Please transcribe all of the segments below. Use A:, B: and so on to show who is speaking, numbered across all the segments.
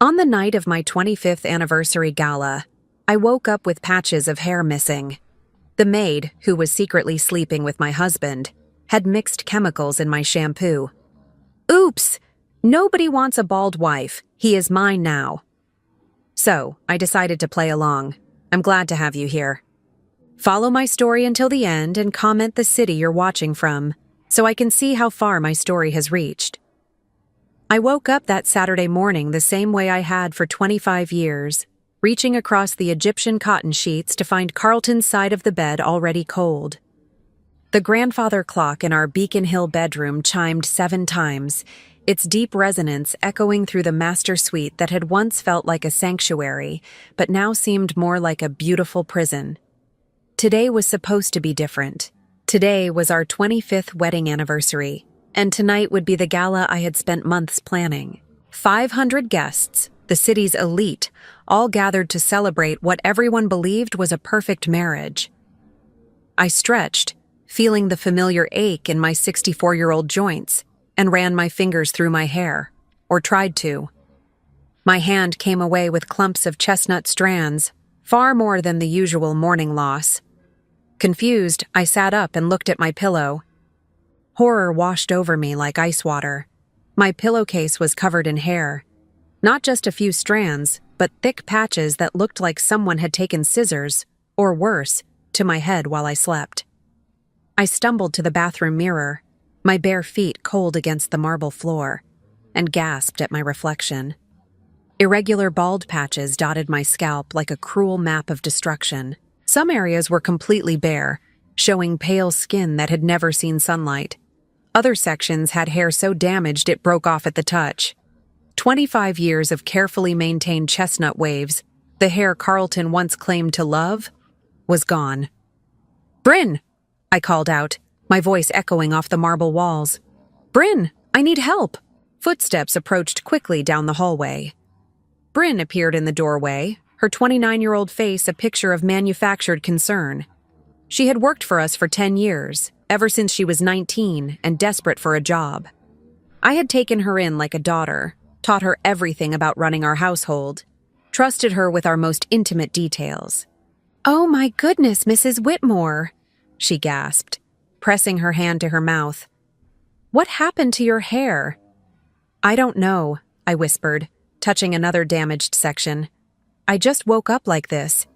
A: On the night of my 25th anniversary gala, I woke up with patches of hair missing. The maid, who was secretly sleeping with my husband, had mixed chemicals in my shampoo. Oops! Nobody wants a bald wife. He is mine now. So, I decided to play along. I'm glad to have you here. Follow my story until the end and comment the city you're watching from, so I can see how far my story has reached. I woke up that Saturday morning the same way I had for 25 years, reaching across the Egyptian cotton sheets to find Carlton's side of the bed already cold. The grandfather clock in our Beacon Hill bedroom chimed 7 times, its deep resonance echoing through the master suite that had once felt like a sanctuary, but now seemed more like a beautiful prison. Today was supposed to be different. Today was our 25th wedding anniversary, and tonight would be the gala I had spent months planning. 500 guests, the city's elite, all gathered to celebrate what everyone believed was a perfect marriage. I stretched, feeling the familiar ache in my 64-year-old joints, and ran my fingers through my hair, or tried to. My hand came away with clumps of chestnut strands, far more than the usual morning loss. Confused, I sat up and looked at my pillow. Horror washed over me like ice water. My pillowcase was covered in hair. Not just a few strands, but thick patches that looked like someone had taken scissors, or worse, to my head while I slept. I stumbled to the bathroom mirror, my bare feet cold against the marble floor, and gasped at my reflection. Irregular bald patches dotted my scalp like a cruel map of destruction. Some areas were completely bare, showing pale skin that had never seen sunlight. Other sections had hair so damaged it broke off at the touch. 25 years of carefully maintained chestnut waves, the hair Carlton once claimed to love, was gone. "Bryn!" I called out, my voice echoing off the marble walls. "Bryn, I need help!" Footsteps approached quickly down the hallway. Bryn appeared in the doorway, her 29-year-old face a picture of manufactured concern. She had worked for us for 10 years, ever since she was 19 and desperate for a job. I had taken her in like a daughter, taught her everything about running our household, trusted her with our most intimate details. "Oh my goodness, Mrs. Whitmore," she gasped, pressing her hand to her mouth. "What happened to your hair?" "I don't know," I whispered, touching another damaged section. "I just woke up like this.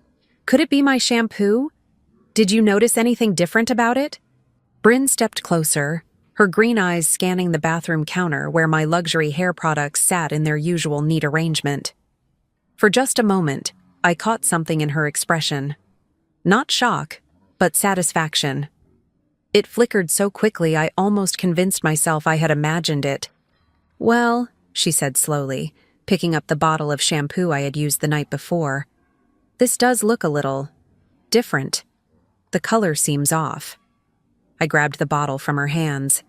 A: Could it be my shampoo? Did you notice anything different about it?" Bryn stepped closer, her green eyes scanning the bathroom counter where my luxury hair products sat in their usual neat arrangement. For just a moment, I caught something in her expression. Not shock, but satisfaction. It flickered so quickly I almost convinced myself I had imagined it. "Well," she said slowly, picking up the bottle of shampoo I had used the night before, "this does look a little different. The color seems off." I grabbed the bottle from her hands.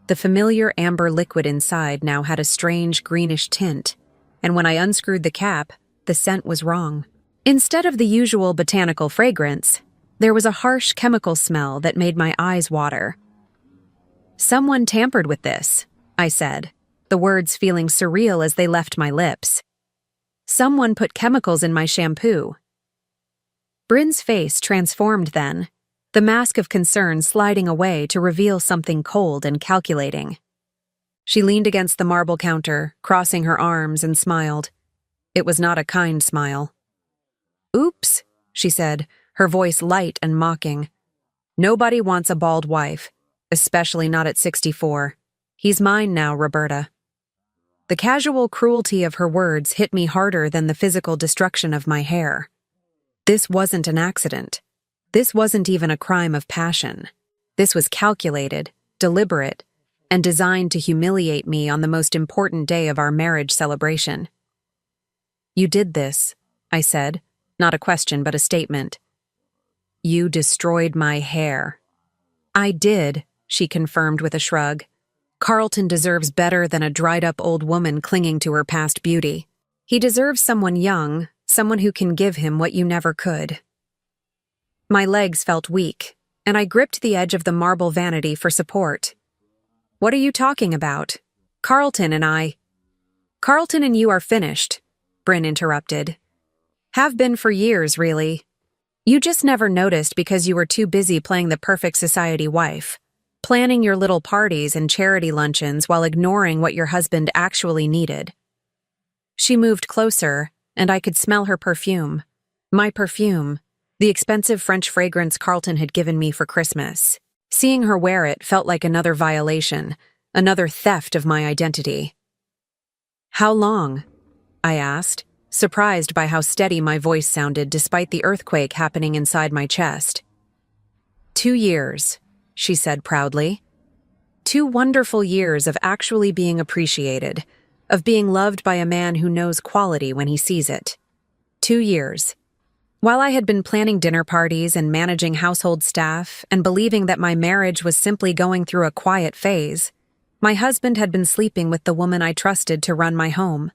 A: The familiar amber liquid inside now had a strange greenish tint, and when I unscrewed the cap, the scent was wrong. Instead of the usual botanical fragrance, there was a harsh chemical smell that made my eyes water. "Someone tampered with this," I said, the words feeling surreal as they left my lips. "Someone put chemicals in my shampoo." Bryn's face transformed then, the mask of concern sliding away to reveal something cold and calculating. She leaned against the marble counter, crossing her arms, and smiled. It was not a kind smile. "Oops," she said, her voice light and mocking. "Nobody wants a bald wife, especially not at 64. He's mine now, Roberta." The casual cruelty of her words hit me harder than the physical destruction of my hair. This wasn't an accident. This wasn't even a crime of passion. This was calculated, deliberate, and designed to humiliate me on the most important day of our marriage celebration. "You did this," I said, not a question but a statement. "You destroyed my hair." "I did," she confirmed with a shrug. "Carlton deserves better than a dried-up old woman clinging to her past beauty. He deserves someone young, someone who can give him what you never could." My legs felt weak, and I gripped the edge of the marble vanity for support. "What are you talking about? Carlton and you are finished," Bryn interrupted. Have been for years, really. You just never noticed because you were too busy playing the perfect society wife, planning your little parties and charity luncheons while ignoring what your husband actually needed. She moved closer, and I could smell her perfume. My perfume, the expensive French fragrance Carlton had given me for Christmas. Seeing her wear it felt like another violation, another theft of my identity. How long? I asked, surprised by how steady my voice sounded despite the earthquake happening inside my chest. 2 years, she said proudly. 2 wonderful years of actually being appreciated, of being loved by a man who knows quality when he sees it. 2 years. While I had been planning dinner parties and managing household staff and believing that my marriage was simply going through a quiet phase, my husband had been sleeping with the woman I trusted to run my home.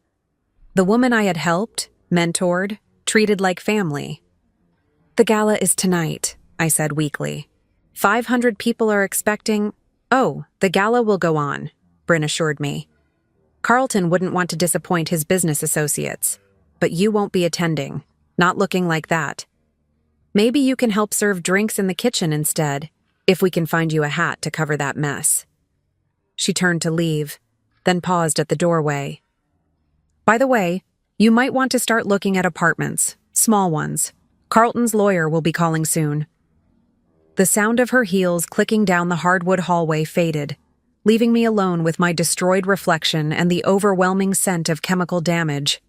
A: The woman I had helped, mentored, treated like family. The gala is tonight, I said weakly. 500 people are expecting— Oh, the gala will go on, Bryn assured me. Carlton wouldn't want to disappoint his business associates, but you won't be attending, not looking like that. Maybe you can help serve drinks in the kitchen instead, if we can find you a hat to cover that mess. She turned to leave, then paused at the doorway. By the way, you might want to start looking at apartments, small ones. Carlton's lawyer will be calling soon. The sound of her heels clicking down the hardwood hallway faded, leaving me alone with my destroyed reflection and the overwhelming scent of chemical damage.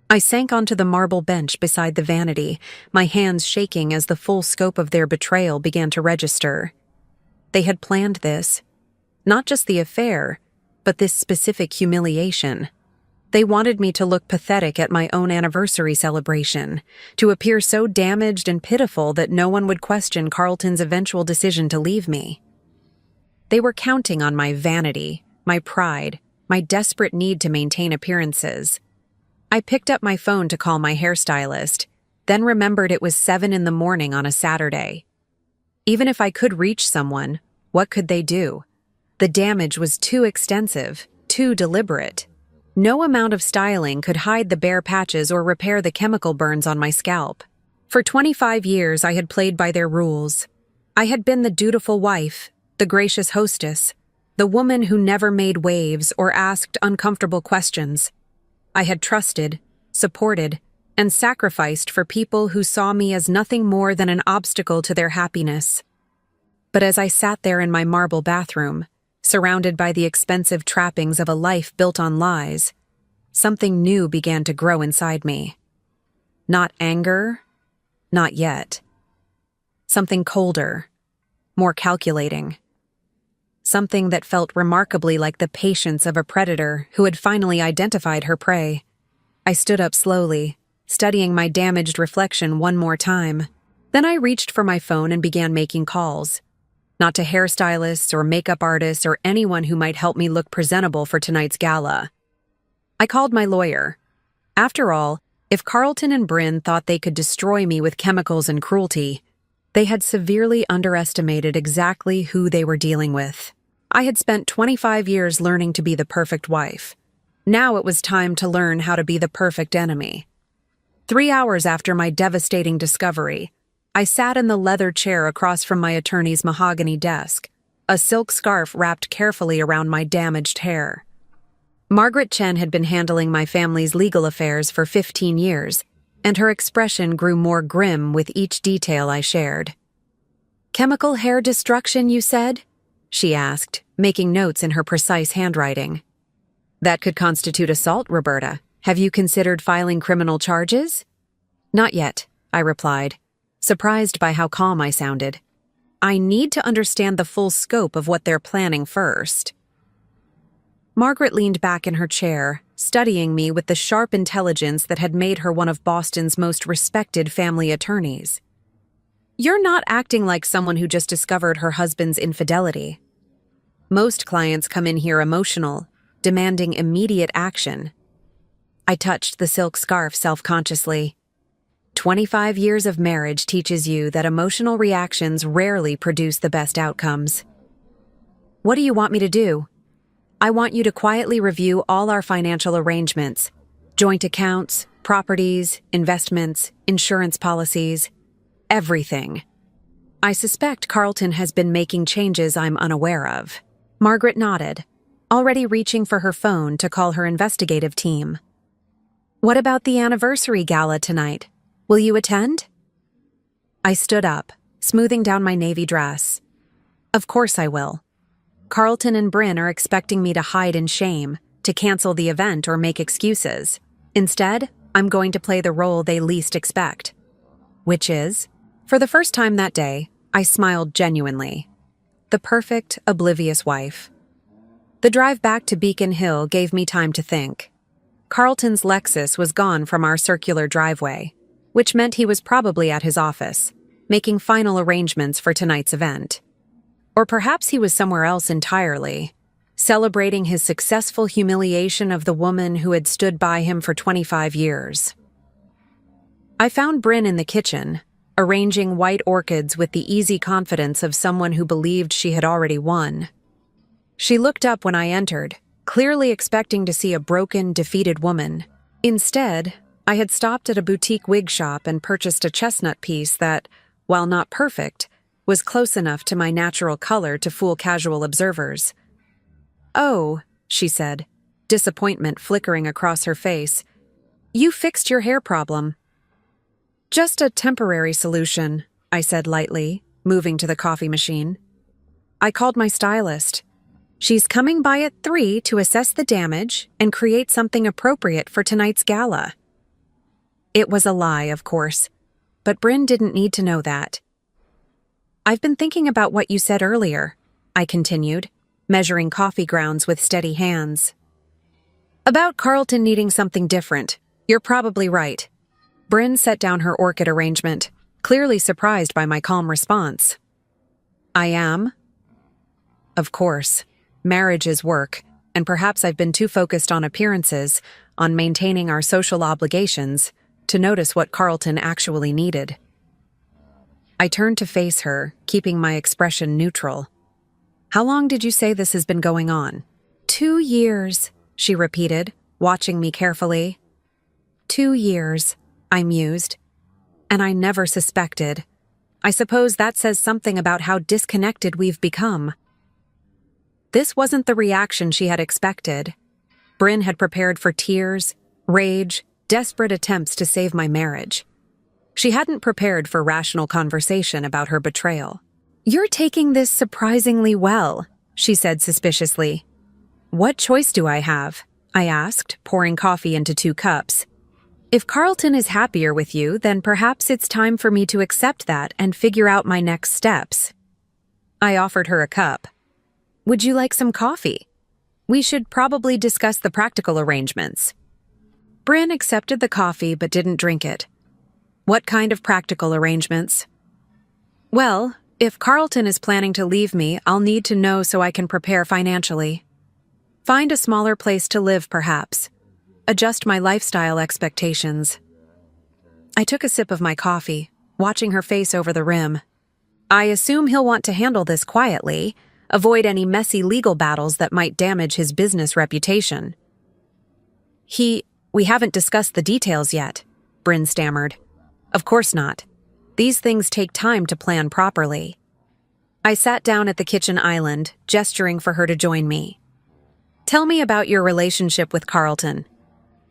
A: I sank onto the marble bench beside the vanity, my hands shaking as the full scope of their betrayal began to register. They had planned this. Not just the affair, but this specific humiliation. They wanted me to look pathetic at my own anniversary celebration, to appear so damaged and pitiful that no one would question Carlton's eventual decision to leave me. They were counting on my vanity, my pride, my desperate need to maintain appearances. I picked up my phone to call my hairstylist, then remembered it was 7 in the morning on a Saturday. Even if I could reach someone, what could they do? The damage was too extensive, too deliberate. No amount of styling could hide the bare patches or repair the chemical burns on my scalp. For 25 years, I had played by their rules. I had been the dutiful wife, the gracious hostess, the woman who never made waves or asked uncomfortable questions. I had trusted, supported, and sacrificed for people who saw me as nothing more than an obstacle to their happiness. But as I sat there in my marble bathroom, surrounded by the expensive trappings of a life built on lies, something new began to grow inside me. Not anger, not yet. Something colder, more calculating. Something that felt remarkably like the patience of a predator who had finally identified her prey. I stood up slowly, studying my damaged reflection one more time. Then I reached for my phone and began making calls. Not to hairstylists or makeup artists or anyone who might help me look presentable for tonight's gala. I called my lawyer. After all, if Carlton and Bryn thought they could destroy me with chemicals and cruelty, they had severely underestimated exactly who they were dealing with. I had spent 25 years learning to be the perfect wife. Now it was time to learn how to be the perfect enemy. 3 hours after my devastating discovery, I sat in the leather chair across from my attorney's mahogany desk, a silk scarf wrapped carefully around my damaged hair. Margaret Chen had been handling my family's legal affairs for 15 years, and her expression grew more grim with each detail I shared. "Chemical hair destruction, you said?" she asked, making notes in her precise handwriting. "That could constitute assault, Roberta. Have you considered filing criminal charges?" "Not yet," I replied, surprised by how calm I sounded. "I need to understand the full scope of what they're planning first." Margaret leaned back in her chair, studying me with the sharp intelligence that had made her one of Boston's most respected family attorneys. "You're not acting like someone who just discovered her husband's infidelity. Most clients come in here emotional, demanding immediate action." I touched the silk scarf self-consciously. 25 years of marriage teaches you that emotional reactions rarely produce the best outcomes. "What do you want me to do?" "I want you to quietly review all our financial arrangements, joint accounts, Properties, investments, insurance policies, everything. I suspect Carlton has been making changes I'm unaware of. Margaret nodded, already reaching for her phone to call her investigative team. What about the anniversary gala tonight? Will you attend? I stood up, smoothing down my navy dress. Of course I will. Carlton and Bryn are expecting me to hide in shame, to cancel the event or make excuses. Instead, I'm going to play the role they least expect. Which is, for the first time that day, I smiled genuinely. The perfect, oblivious wife. The drive back to Beacon Hill gave me time to think. Carlton's Lexus was gone from our circular driveway, which meant he was probably at his office, making final arrangements for tonight's event. Or perhaps he was somewhere else entirely, celebrating his successful humiliation of the woman who had stood by him for 25 years. I found Bryn in the kitchen, arranging white orchids with the easy confidence of someone who believed she had already won. She looked up when I entered, clearly expecting to see a broken, defeated woman. Instead, I had stopped at a boutique wig shop and purchased a chestnut piece that, while not perfect, was close enough to my natural color to fool casual observers. "Oh," she said, disappointment flickering across her face. "You fixed your hair problem." "Just a temporary solution," I said lightly, moving to the coffee machine. I called my stylist. She's coming by at 3 to assess the damage and create something appropriate for tonight's gala. It was a lie, of course, but Bryn didn't need to know that. "I've been thinking about what you said earlier," I continued, measuring coffee grounds with steady hands. "About Carlton needing something different. You're probably right." Bryn set down her orchid arrangement, clearly surprised by my calm response. "I am?" "Of course. Marriage is work, and perhaps I've been too focused on appearances, on maintaining our social obligations, to notice what Carlton actually needed." I turned to face her, keeping my expression neutral. "How long did you say this has been going on?" 2 years, she repeated, watching me carefully. 2 years, I mused. And I never suspected. I suppose that says something about how disconnected we've become. This wasn't the reaction she had expected. Bryn had prepared for tears, rage, desperate attempts to save my marriage. She hadn't prepared for rational conversation about her betrayal. "You're taking this surprisingly well," she said suspiciously. "What choice do I have?" I asked, pouring coffee into 2 cups. "If Carlton is happier with you, then perhaps it's time for me to accept that and figure out my next steps." I offered her a cup. "Would you like some coffee? We should probably discuss the practical arrangements." Bryn accepted the coffee but didn't drink it. "What kind of practical arrangements?" "Well, if Carlton is planning to leave me, I'll need to know so I can prepare financially. Find a smaller place to live, perhaps. Adjust my lifestyle expectations." I took a sip of my coffee, watching her face over the rim. "I assume he'll want to handle this quietly, avoid any messy legal battles that might damage his business reputation." We haven't discussed the details yet," Bryn stammered. "Of course not. These things take time to plan properly." I sat down at the kitchen island, gesturing for her to join me. "Tell me about your relationship with Carlton.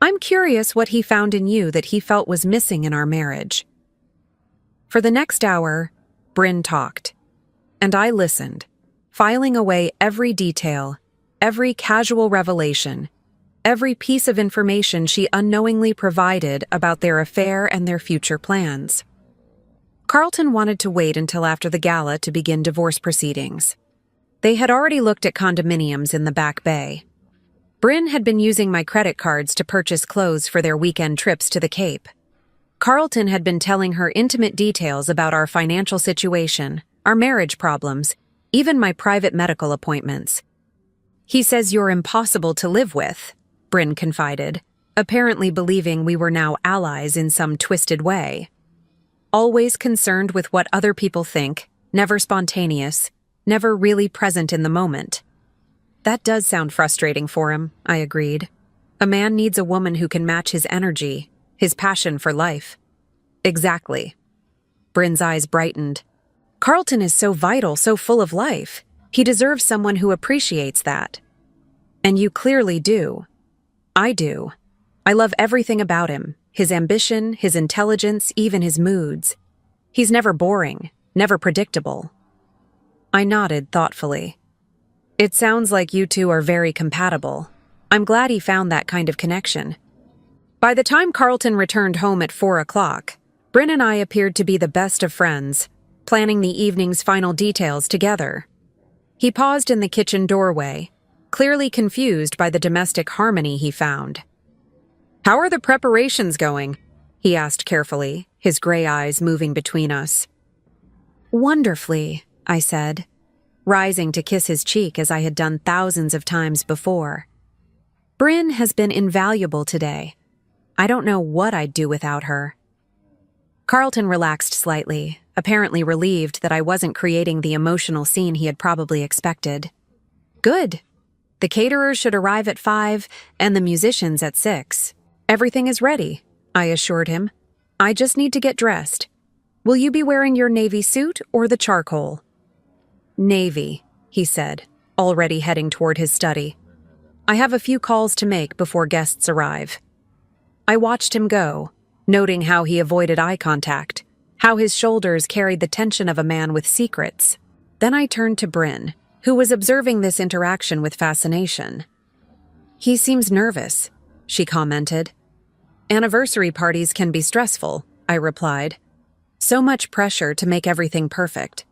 A: I'm curious what he found in you that he felt was missing in our marriage." For the next hour, Bryn talked, and I listened, filing away every detail, every casual revelation, every piece of information she unknowingly provided about their affair and their future plans. Carlton wanted to wait until after the gala to begin divorce proceedings. They had already looked at condominiums in the Back Bay. Bryn had been using my credit cards to purchase clothes for their weekend trips to the Cape. Carlton had been telling her intimate details about our financial situation, our marriage problems, even my private medical appointments. "He says you're impossible to live with," Bryn confided, apparently believing we were now allies in some twisted way. Always concerned with what other people think, never spontaneous, never really present in the moment. That does sound frustrating for him, I agreed. A man needs a woman who can match his energy, His passion for life. Exactly. Bryn's eyes brightened. Carlton is so vital, so full of life. He deserves someone who appreciates that. And you clearly do. I do. I love everything about him. His ambition, his intelligence, even his moods. He's never boring, never predictable. I nodded thoughtfully. It sounds like you two are very compatible. I'm glad he found that kind of connection. By the time Carlton returned home at 4 o'clock, Bryn and I appeared to be the best of friends, planning the evening's final details together. He paused in the kitchen doorway, clearly confused by the domestic harmony he found. "How are the preparations going?" he asked carefully, his gray eyes moving between us. "Wonderfully," I said, rising to kiss his cheek as I had done thousands of times before. "Bryn has been invaluable today. I don't know what I'd do without her." Carlton relaxed slightly, apparently relieved that I wasn't creating the emotional scene he had probably expected. "Good. The caterers should arrive at 5 and the musicians at 6. Everything is ready," I assured him. "I just need to get dressed. Will you be wearing your navy suit or the charcoal?" "Navy," he said, already heading toward his study. "I have a few calls to make before guests arrive." I watched him go, noting how he avoided eye contact, how his shoulders carried the tension of a man with secrets. Then I turned to Bryn, who was observing this interaction with fascination. "He seems nervous," she commented. "Anniversary parties can be stressful," I replied. "So much pressure to make everything perfect."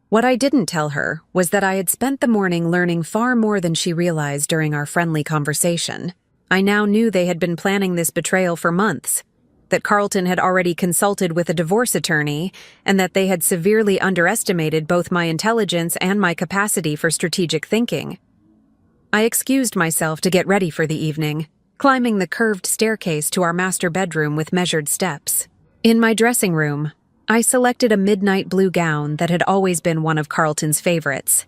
A: What I didn't tell her was that I had spent the morning learning far more than she realized during our friendly conversation. I now knew they had been planning this betrayal for months, that Carlton had already consulted with a divorce attorney, and that they had severely underestimated both my intelligence and my capacity for strategic thinking. I excused myself to get ready for the evening, climbing the curved staircase to our master bedroom with measured steps. In my dressing room, I selected a midnight blue gown that had always been one of Carlton's favorites,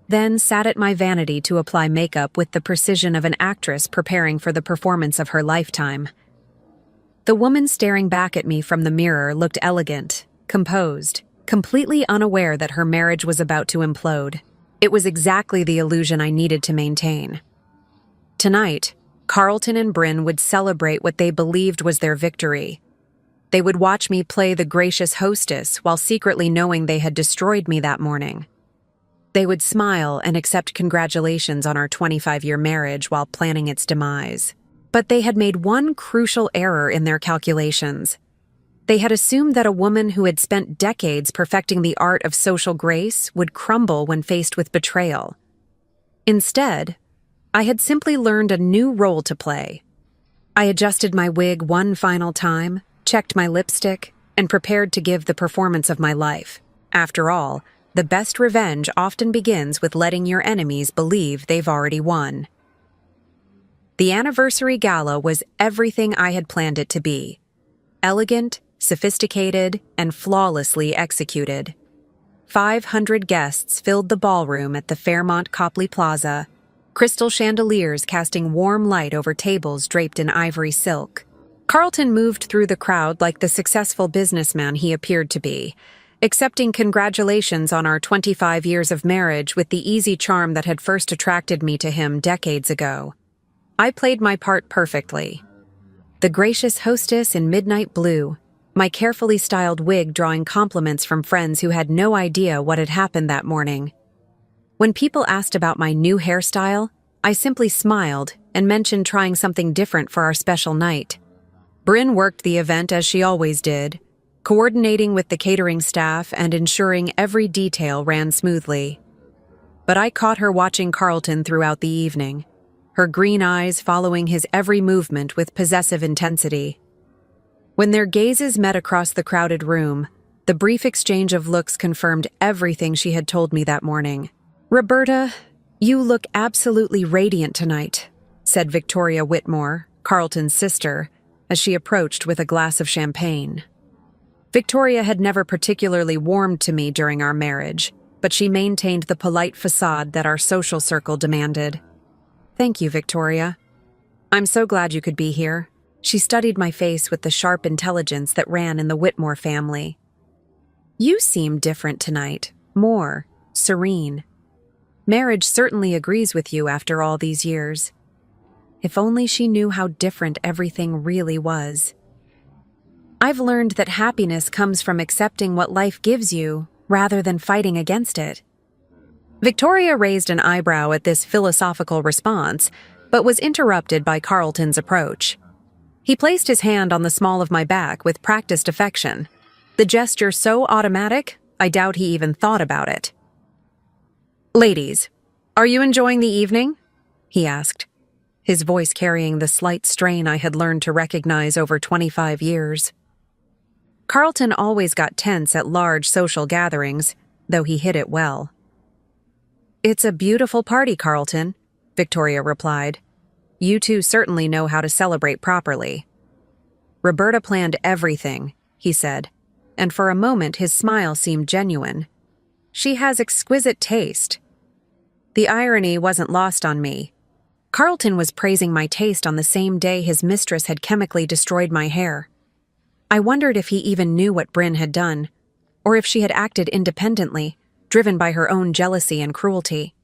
A: then sat at my vanity to apply makeup with the precision of an actress preparing for the performance of her lifetime. The woman staring back at me from the mirror looked elegant, composed, completely unaware that her marriage was about to implode. It was exactly the illusion I needed to maintain. Tonight, Carlton and Bryn would celebrate what they believed was their victory. They would watch me play the gracious hostess while secretly knowing they had destroyed me that morning. They would smile and accept congratulations on our 25-year marriage while planning its demise. But they had made one crucial error in their calculations. They had assumed that a woman who had spent decades perfecting the art of social grace would crumble when faced with betrayal. Instead, I had simply learned a new role to play. I adjusted my wig one final time, checked my lipstick, and prepared to give the performance of my life. After all, the best revenge often begins with letting your enemies believe they've already won. The anniversary gala was everything I had planned it to be. Elegant, sophisticated, and flawlessly executed. 500 guests filled the ballroom at the Fairmont Copley Plaza, crystal chandeliers casting warm light over tables draped in ivory silk. Carlton moved through the crowd like the successful businessman he appeared to be, accepting congratulations on our 25 years of marriage with the easy charm that had first attracted me to him decades ago. I played my part perfectly. The gracious hostess in midnight blue, my carefully styled wig drawing compliments from friends who had no idea what had happened that morning. When people asked about my new hairstyle, I simply smiled and mentioned trying something different for our special night. Bryn worked the event as she always did, coordinating with the catering staff and ensuring every detail ran smoothly. But I caught her watching Carlton throughout the evening, her green eyes following his every movement with possessive intensity. When their gazes met across the crowded room, the brief exchange of looks confirmed everything she had told me that morning. "Roberta, you look absolutely radiant tonight," said Victoria Whitmore, Carlton's sister, as she approached with a glass of champagne. Victoria had never particularly warmed to me during our marriage, but she maintained the polite facade that our social circle demanded. "Thank you, Victoria. I'm so glad you could be here," She studied my face with the sharp intelligence that ran in the Whitmore family. "You seem different tonight, more serene. Marriage certainly agrees with you after all these years." If only she knew how different everything really was. "I've learned that happiness comes from accepting what life gives you rather than fighting against it." Victoria raised an eyebrow at this philosophical response, but was interrupted by Carlton's approach. He placed his hand on the small of my back with practiced affection, the gesture so automatic, I doubt he even thought about it. "Ladies, are you enjoying the evening?" he asked, his voice carrying the slight strain I had learned to recognize over 25 years. Carlton always got tense at large social gatherings, though he hid it well. "It's a beautiful party, Carlton," Victoria replied. "You two certainly know how to celebrate properly." "Roberta planned everything," he said, and for a moment his smile seemed genuine. "She has exquisite taste." The irony wasn't lost on me. Carlton was praising my taste on the same day his mistress had chemically destroyed my hair. I wondered if he even knew what Bryn had done, or if she had acted independently, driven by her own jealousy and cruelty.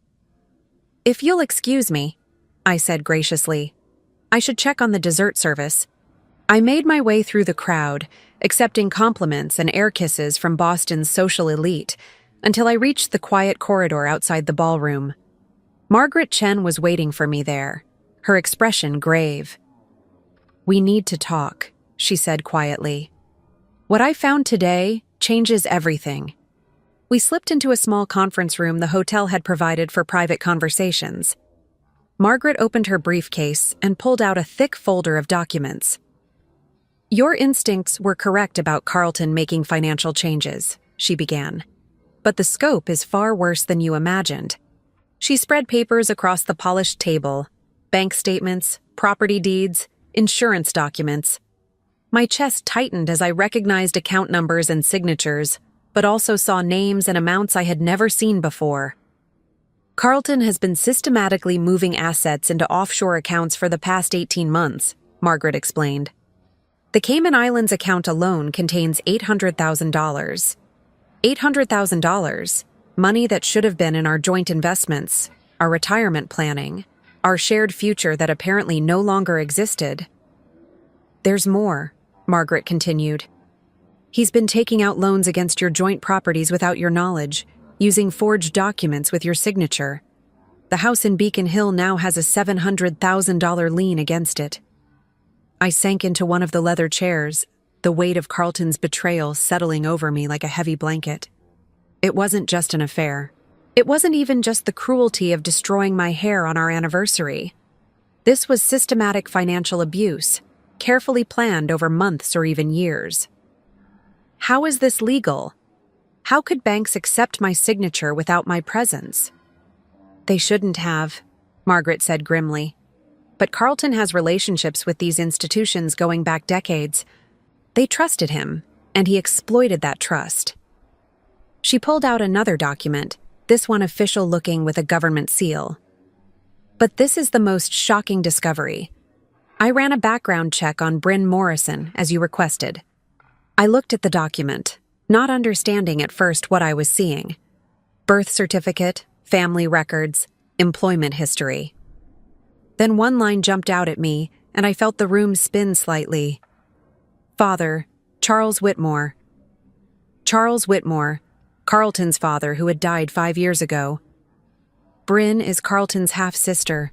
A: "If you'll excuse me," I said graciously, "I should check on the dessert service." I made my way through the crowd, accepting compliments and air kisses from Boston's social elite, until I reached the quiet corridor outside the ballroom. Margaret Chen was waiting for me there, her expression grave. "We need to talk," she said quietly. "What I found today changes everything." We slipped into a small conference room the hotel had provided for private conversations. Margaret opened her briefcase and pulled out a thick folder of documents. "Your instincts were correct about Carlton making financial changes," she began. "But the scope is far worse than you imagined." She spread papers across the polished table, bank statements, property deeds, insurance documents. My chest tightened as I recognized account numbers and signatures, but also saw names and amounts I had never seen before. "Carlton has been systematically moving assets into offshore accounts for the past 18 months, Margaret explained. "The Cayman Islands account alone contains $800,000. $800,000, money that should have been in our joint investments, our retirement planning, our shared future that apparently no longer existed." "There's more," Margaret continued. "He's been taking out loans against your joint properties without your knowledge, using forged documents with your signature. The house in Beacon Hill now has a $700,000 lien against it." I sank into one of the leather chairs, the weight of Carlton's betrayal settling over me like a heavy blanket. It wasn't just an affair. It wasn't even just the cruelty of destroying my hair on our anniversary. This was systematic financial abuse, carefully planned over months or even years. How is this legal? How could banks accept my signature without my presence? "They shouldn't have," Margaret said grimly. "But Carlton has relationships with these institutions going back decades. They trusted him, and he exploited that trust." She pulled out another document, this one official-looking with a government seal. "But this is the most shocking discovery. I ran a background check on Bryn Morrison, as you requested. I looked at the document, not understanding at first what I was seeing. Birth certificate, family records, employment history. Then one line jumped out at me, and I felt the room spin slightly. Father, Charles Whitmore. Charles Whitmore, Carlton's father who had died 5 years ago. Bryn is Carlton's half-sister,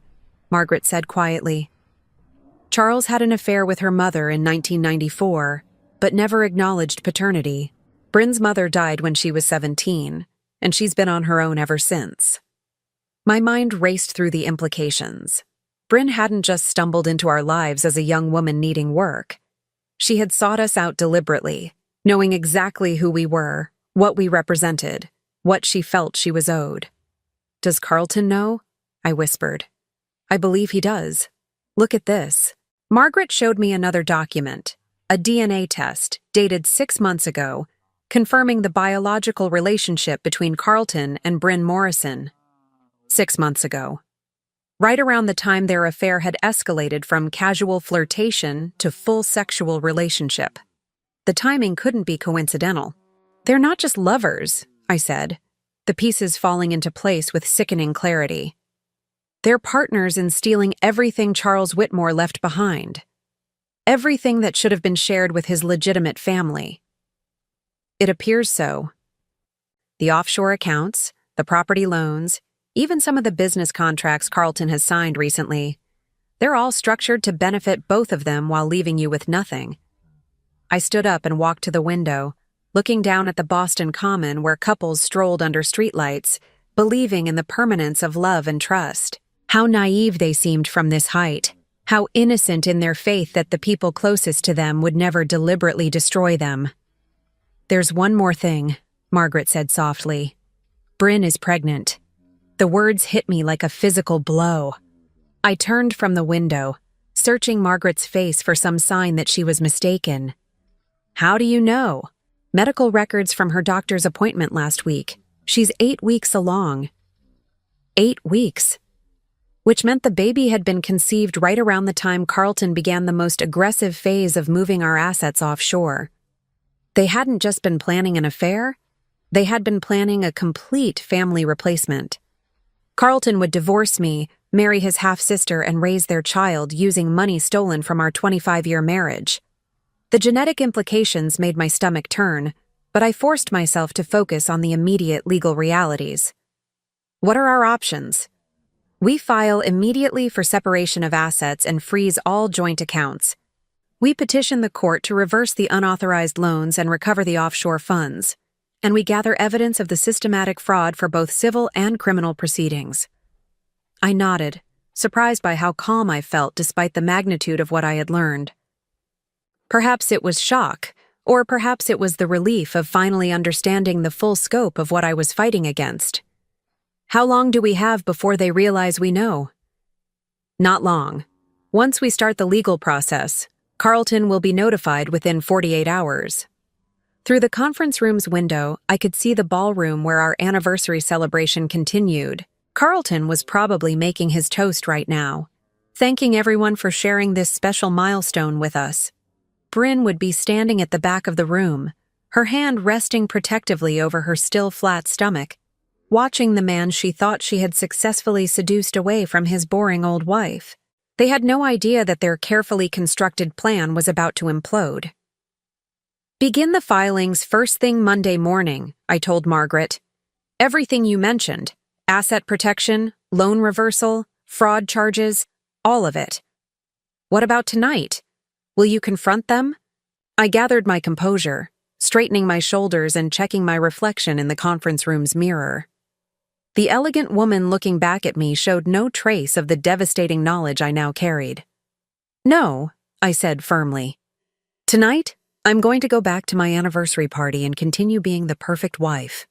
A: Margaret said quietly. Charles had an affair with her mother in 1994, but never acknowledged paternity. Bryn's mother died when she was 17, and she's been on her own ever since. My mind raced through the implications. Bryn hadn't just stumbled into our lives as a young woman needing work. She had sought us out deliberately, knowing exactly who we were, what we represented, what she felt she was owed. Does Carlton know? I whispered. I believe he does. Look at this. Margaret showed me another document, a DNA test dated 6 months ago, confirming the biological relationship between Carlton and Bryn Morrison. 6 months ago. right around the time their affair had escalated from casual flirtation to full sexual relationship. The timing couldn't be coincidental. "They're not just lovers," I said, the pieces falling into place with sickening clarity. "They're partners in stealing everything Charles Whitmore left behind. Everything that should have been shared with his legitimate family. It appears so. The offshore accounts, the property loans, even some of the business contracts Carlton has signed recently, they're all structured to benefit both of them while leaving you with nothing." I stood up and walked to the window, looking down at the Boston Common where couples strolled under streetlights, believing in the permanence of love and trust. How naive they seemed from this height. How innocent in their faith that the people closest to them would never deliberately destroy them. "There's one more thing," Margaret said softly. "Bryn is pregnant." The words hit me like a physical blow. I turned from the window, searching Margaret's face for some sign that she was mistaken. "How do you know?" "Medical records from her doctor's appointment last week. She's 8 weeks along." 8 weeks. Which meant the baby had been conceived right around the time Carlton began the most aggressive phase of moving our assets offshore. They hadn't just been planning an affair, they had been planning a complete family replacement. Carlton would divorce me, marry his half-sister, and raise their child using money stolen from our 25-year marriage. The genetic implications made my stomach turn, but I forced myself to focus on the immediate legal realities. What are our options? We file immediately for separation of assets and freeze all joint accounts. We petition the court to reverse the unauthorized loans and recover the offshore funds. And we gather evidence of the systematic fraud for both civil and criminal proceedings. I nodded, surprised by how calm I felt despite the magnitude of what I had learned. Perhaps it was shock, or perhaps it was the relief of finally understanding the full scope of what I was fighting against. "How long do we have before they realize we know?" "Not long. Once we start the legal process, Carlton will be notified within 48 hours. Through the conference room's window, I could see the ballroom where our anniversary celebration continued. Carlton was probably making his toast right now, thanking everyone for sharing this special milestone with us. Bryn would be standing at the back of the room, her hand resting protectively over her still flat stomach, watching the man she thought she had successfully seduced away from his boring old wife. They had no idea that their carefully constructed plan was about to implode. "Begin the filings first thing Monday morning," I told Margaret. "Everything you mentioned, asset protection, loan reversal, fraud charges, all of it." "What about tonight? Will you confront them?" I gathered my composure, straightening my shoulders and checking my reflection in the conference room's mirror. The elegant woman looking back at me showed no trace of the devastating knowledge I now carried. "No," I said firmly. "Tonight, I'm going to go back to my anniversary party and continue being the perfect wife.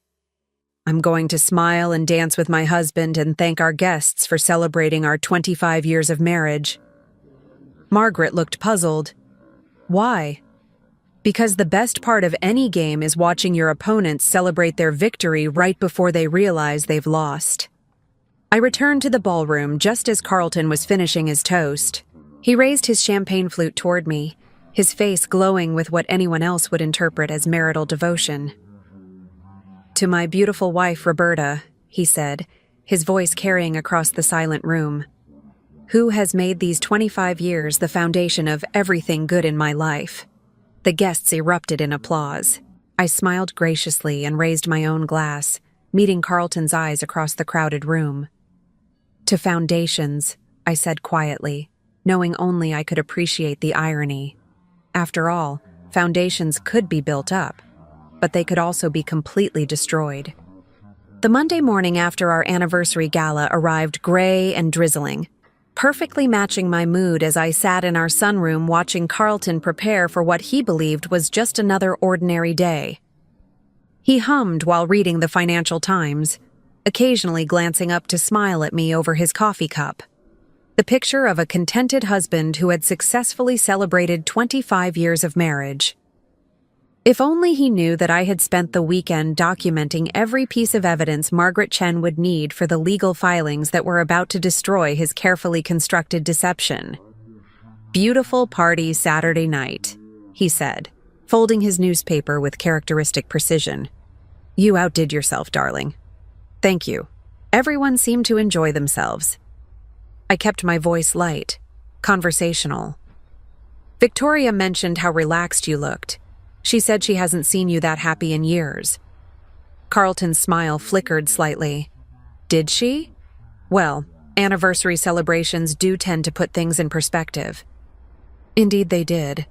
A: I'm going to smile and dance with my husband and thank our guests for celebrating our 25 years of marriage." Margaret looked puzzled. "Why?" "Because the best part of any game is watching your opponents celebrate their victory right before they realize they've lost." I returned to the ballroom just as Carlton was finishing his toast. He raised his champagne flute toward me, his face glowing with what anyone else would interpret as marital devotion. "To my beautiful wife, Roberta," he said, his voice carrying across the silent room, "who has made these 25 years the foundation of everything good in my life." The guests erupted in applause. I smiled graciously and raised my own glass, meeting Carlton's eyes across the crowded room. "To foundations," I said quietly, knowing only I could appreciate the irony. After all, foundations could be built up, but they could also be completely destroyed. The Monday morning after our anniversary gala arrived gray and drizzling, perfectly matching my mood as I sat in our sunroom watching Carlton prepare for what he believed was just another ordinary day. He hummed while reading the Financial Times, occasionally glancing up to smile at me over his coffee cup. The picture of a contented husband who had successfully celebrated 25 years of marriage. If only he knew that I had spent the weekend documenting every piece of evidence Margaret Chen would need for the legal filings that were about to destroy his carefully constructed deception. "Beautiful party Saturday night," he said, folding his newspaper with characteristic precision. "You outdid yourself, darling." "Thank you. Everyone seemed to enjoy themselves." I kept my voice light, conversational. "Victoria mentioned how relaxed you looked. She said she hasn't seen you that happy in years." Carlton's smile flickered slightly. "Did she? Well, anniversary celebrations do tend to put things in perspective." Indeed they did.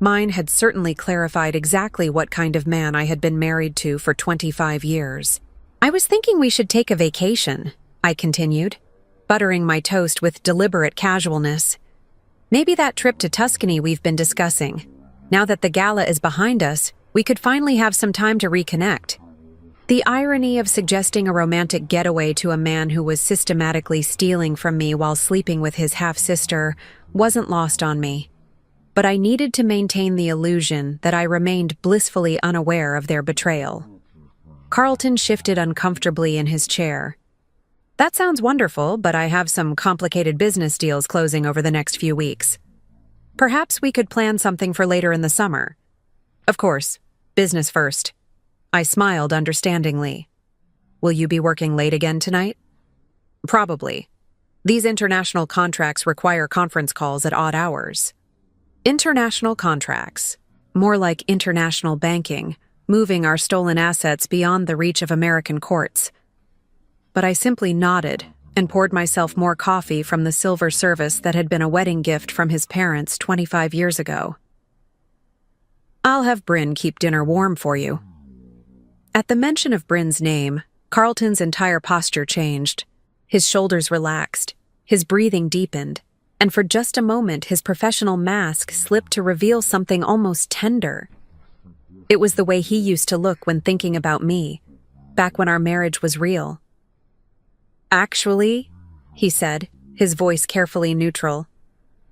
A: Mine had certainly clarified exactly what kind of man I had been married to for 25 years. "I was thinking we should take a vacation," I continued, buttering my toast with deliberate casualness. "Maybe that trip to Tuscany we've been discussing. Now that the gala is behind us, we could finally have some time to reconnect." The irony of suggesting a romantic getaway to a man who was systematically stealing from me while sleeping with his half-sister wasn't lost on me. But I needed to maintain the illusion that I remained blissfully unaware of their betrayal. Carlton shifted uncomfortably in his chair. "That sounds wonderful, but I have some complicated business deals closing over the next few weeks. Perhaps we could plan something for later in the summer." "Of course, business first." I smiled understandingly. "Will you be working late again tonight?" "Probably. These international contracts require conference calls at odd hours." International contracts. More like international banking, moving our stolen assets beyond the reach of American courts. But I simply nodded and poured myself more coffee from the silver service that had been a wedding gift from his parents 25 years ago. "I'll have Bryn keep dinner warm for you." At the mention of Bryn's name, Carlton's entire posture changed. His shoulders relaxed, his breathing deepened, and for just a moment his professional mask slipped to reveal something almost tender. It was the way he used to look when thinking about me, back when our marriage was real. "Actually," he said, his voice carefully neutral,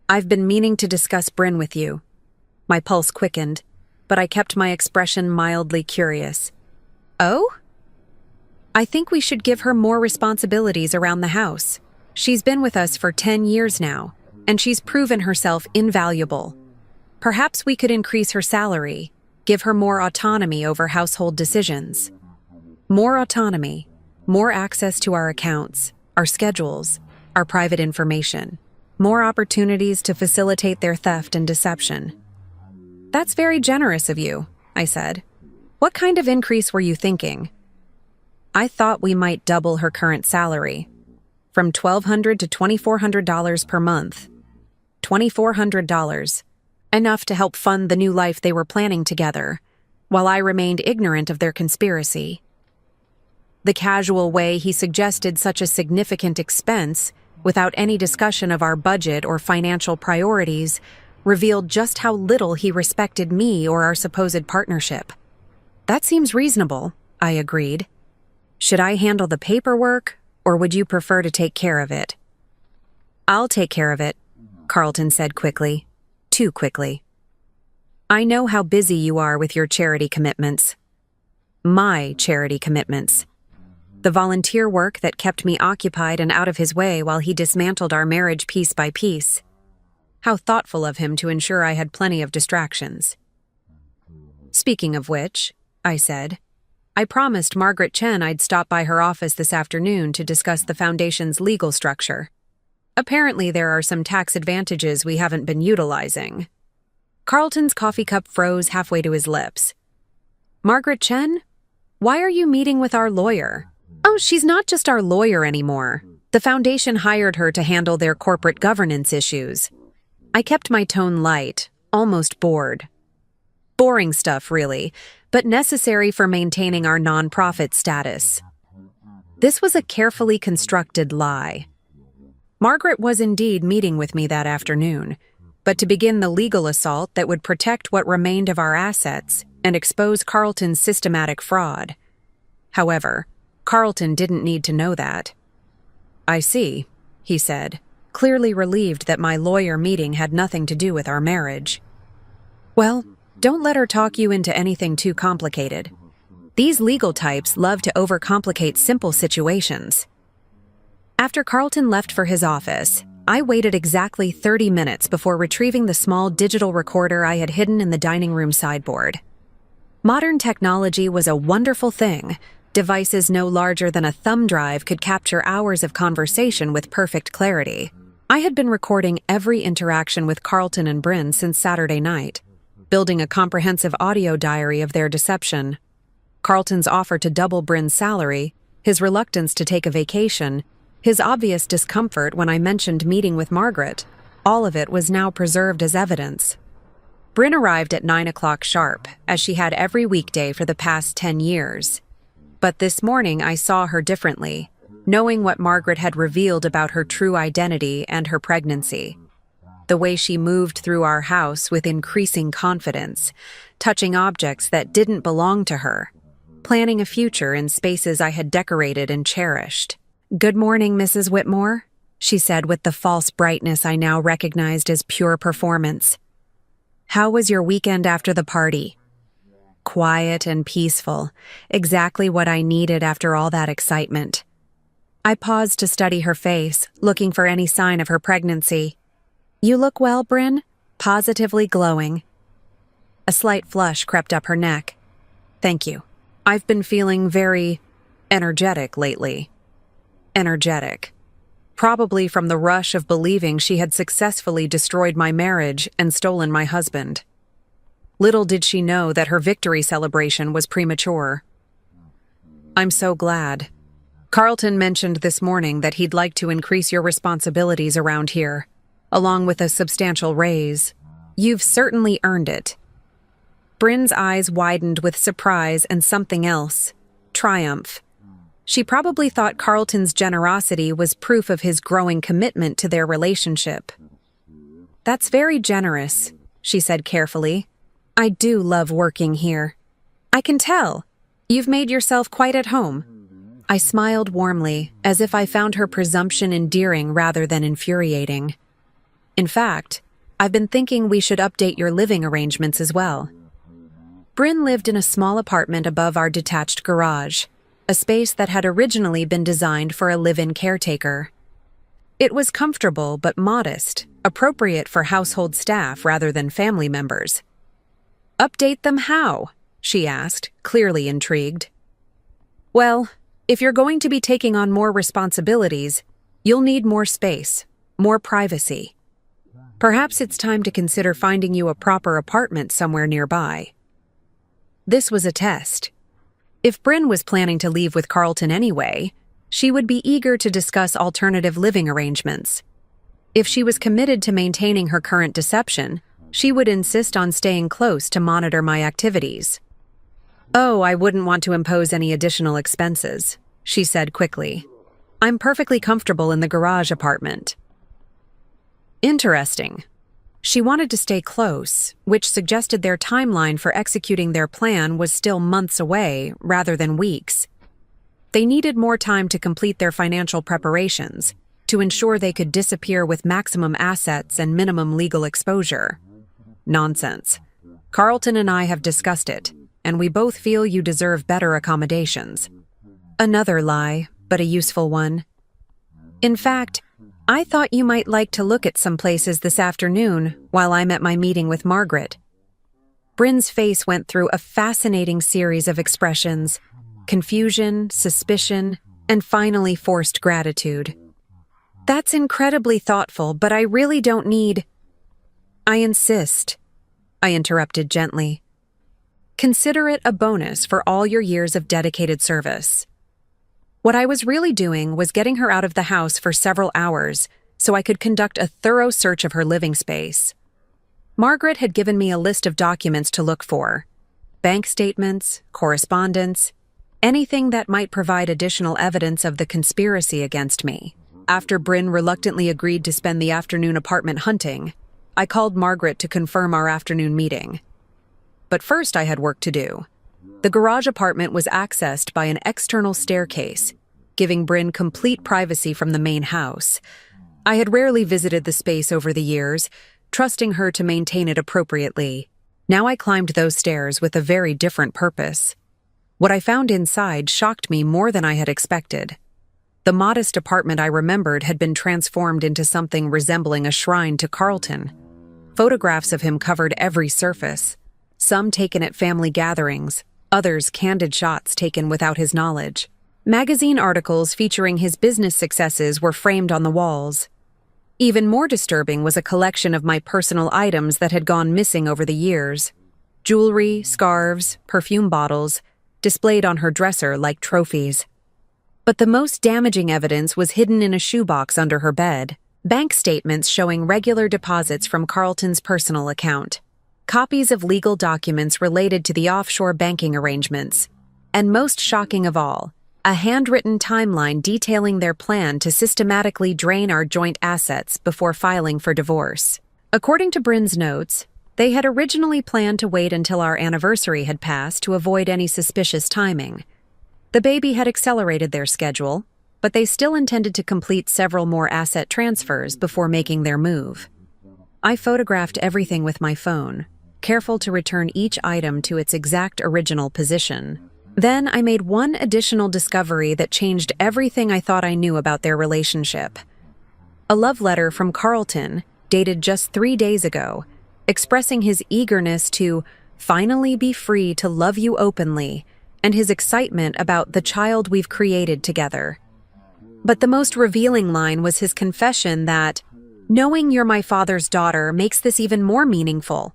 A: "I've been meaning to discuss Bryn with you." My pulse quickened, but I kept my expression mildly curious. "Oh?" "I think we should give her more responsibilities around the house. She's been with us for 10 years now, and she's proven herself invaluable. Perhaps we could increase her salary, give her more autonomy over household decisions." More autonomy. More access to our accounts, our schedules, our private information. More opportunities to facilitate their theft and deception. "That's very generous of you," I said. "What kind of increase were you thinking?" "I thought we might double her current salary. From $1,200 to $2,400 per month. $2,400. Enough to help fund the new life they were planning together, while I remained ignorant of their conspiracy." The casual way he suggested such a significant expense, without any discussion of our budget or financial priorities, revealed just how little he respected me or our supposed partnership. "That seems reasonable," I agreed. "Should I handle the paperwork, or would you prefer to take care of it?" "I'll take care of it," Carlton said quickly. Too quickly. "I know how busy you are with your charity commitments." My charity commitments. The volunteer work that kept me occupied and out of his way while he dismantled our marriage piece by piece. How thoughtful of him to ensure I had plenty of distractions. "Speaking of which," I said, "I promised Margaret Chen I'd stop by her office this afternoon to discuss the Foundation's legal structure. Apparently there are some tax advantages we haven't been utilizing." Carlton's coffee cup froze halfway to his lips. "Margaret Chen? Why are you meeting with our lawyer?" "Oh, she's not just our lawyer anymore. The Foundation hired her to handle their corporate governance issues." I kept my tone light, almost bored. Boring stuff, really, but necessary for maintaining our nonprofit status. This was a carefully constructed lie. Margaret was indeed meeting with me that afternoon, but to begin the legal assault that would protect what remained of our assets and expose Carlton's systematic fraud. However, Carlton didn't need to know that. "I see," he said, clearly relieved that my lawyer meeting had nothing to do with our marriage. "Well, Don't let her talk you into anything too complicated. These legal types love to overcomplicate simple situations. After Carlton left for his office, I waited exactly 30 minutes before retrieving the small digital recorder I had hidden in the dining room sideboard. Modern technology was a wonderful thing. Devices no larger than a thumb drive could capture hours of conversation with perfect clarity. I had been recording every interaction with Carlton and Bryn since Saturday night, building a comprehensive audio diary of their deception. Carlton's offer to double Bryn's salary, his reluctance to take a vacation, his obvious discomfort when I mentioned meeting with Margaret, all of it was now preserved as evidence. Bryn arrived at 9 o'clock sharp, as she had every weekday for the past 10 years. But this morning I saw her differently, knowing what Margaret had revealed about her true identity and her pregnancy. The way she moved through our house with increasing confidence, touching objects that didn't belong to her, planning a future in spaces I had decorated and cherished. "Good morning, Mrs. Whitmore," she said with the false brightness I now recognized as pure performance. "How was your weekend after the party?" Quiet and peaceful, exactly what I needed after all that excitement. I paused to study her face, looking for any sign of her pregnancy. "You look well, Bryn," positively glowing. A slight flush crept up her neck. "Thank you. I've been feeling very energetic lately." Energetic. Probably from the rush of believing she had successfully destroyed my marriage and stolen my husband. Little did she know that her victory celebration was premature. "I'm so glad. Carlton mentioned this morning that he'd like to increase your responsibilities around here, along with a substantial raise. You've certainly earned it." Bryn's eyes widened with surprise and something else, triumph. She probably thought Carlton's generosity was proof of his growing commitment to their relationship. "That's very generous," she said carefully. "I do love working here. I can tell. You've made yourself quite at home." I smiled warmly, as if I found her presumption endearing rather than infuriating. "In fact, I've been thinking we should update your living arrangements as well." Bryn lived in a small apartment above our detached garage, a space that had originally been designed for a live-in caretaker. It was comfortable but modest, appropriate for household staff rather than family members. "Update them how?" she asked, clearly intrigued. "Well, if you're going to be taking on more responsibilities, you'll need more space, more privacy. Perhaps it's time to consider finding you a proper apartment somewhere nearby." This was a test. If Bryn was planning to leave with Carlton anyway, she would be eager to discuss alternative living arrangements. If she was committed to maintaining her current deception, she would insist on staying close to monitor my activities. "Oh, I wouldn't want to impose any additional expenses," she said quickly. "I'm perfectly comfortable in the garage apartment." Interesting. She wanted to stay close, which suggested their timeline for executing their plan was still months away rather than weeks. They needed more time to complete their financial preparations, to ensure they could disappear with maximum assets and minimum legal exposure. Nonsense. Carlton and I have discussed it, and we both feel you deserve better accommodations. Another lie, but a useful one. In fact, I thought you might like to look at some places this afternoon while I'm at my meeting with Margaret. Bryn's face went through a fascinating series of expressions: confusion, suspicion, and finally forced gratitude. "That's incredibly thoughtful, but I really don't need—" "I insist," I interrupted gently. "Consider it a bonus for all your years of dedicated service." What I was really doing was getting her out of the house for several hours so I could conduct a thorough search of her living space. Margaret had given me a list of documents to look for: bank statements, correspondence, anything that might provide additional evidence of the conspiracy against me. After Bryn reluctantly agreed to spend the afternoon apartment hunting, I called Margaret to confirm our afternoon meeting. But first I had work to do. The garage apartment was accessed by an external staircase, giving Bryn complete privacy from the main house. I had rarely visited the space over the years, trusting her to maintain it appropriately. Now I climbed those stairs with a very different purpose. What I found inside shocked me more than I had expected. The modest apartment I remembered had been transformed into something resembling a shrine to Carlton. Photographs of him covered every surface, some taken at family gatherings, others candid shots taken without his knowledge. Magazine articles featuring his business successes were framed on the walls. Even more disturbing was a collection of my personal items that had gone missing over the years. Jewelry, scarves, perfume bottles, displayed on her dresser like trophies. But the most damaging evidence was hidden in a shoebox under her bed. Bank statements showing regular deposits from Carlton's personal account. Copies of legal documents related to the offshore banking arrangements. And most shocking of all, a handwritten timeline detailing their plan to systematically drain our joint assets before filing for divorce. According to Bryn's notes, they had originally planned to wait until our anniversary had passed to avoid any suspicious timing. The baby had accelerated their schedule, but they still intended to complete several more asset transfers before making their move. I photographed everything with my phone, careful to return each item to its exact original position. Then I made one additional discovery that changed everything I thought I knew about their relationship. A love letter from Carlton, dated just 3 days ago, expressing his eagerness to finally be free to love you openly, and his excitement about the child we've created together. But the most revealing line was his confession that, "Knowing you're my father's daughter makes this even more meaningful.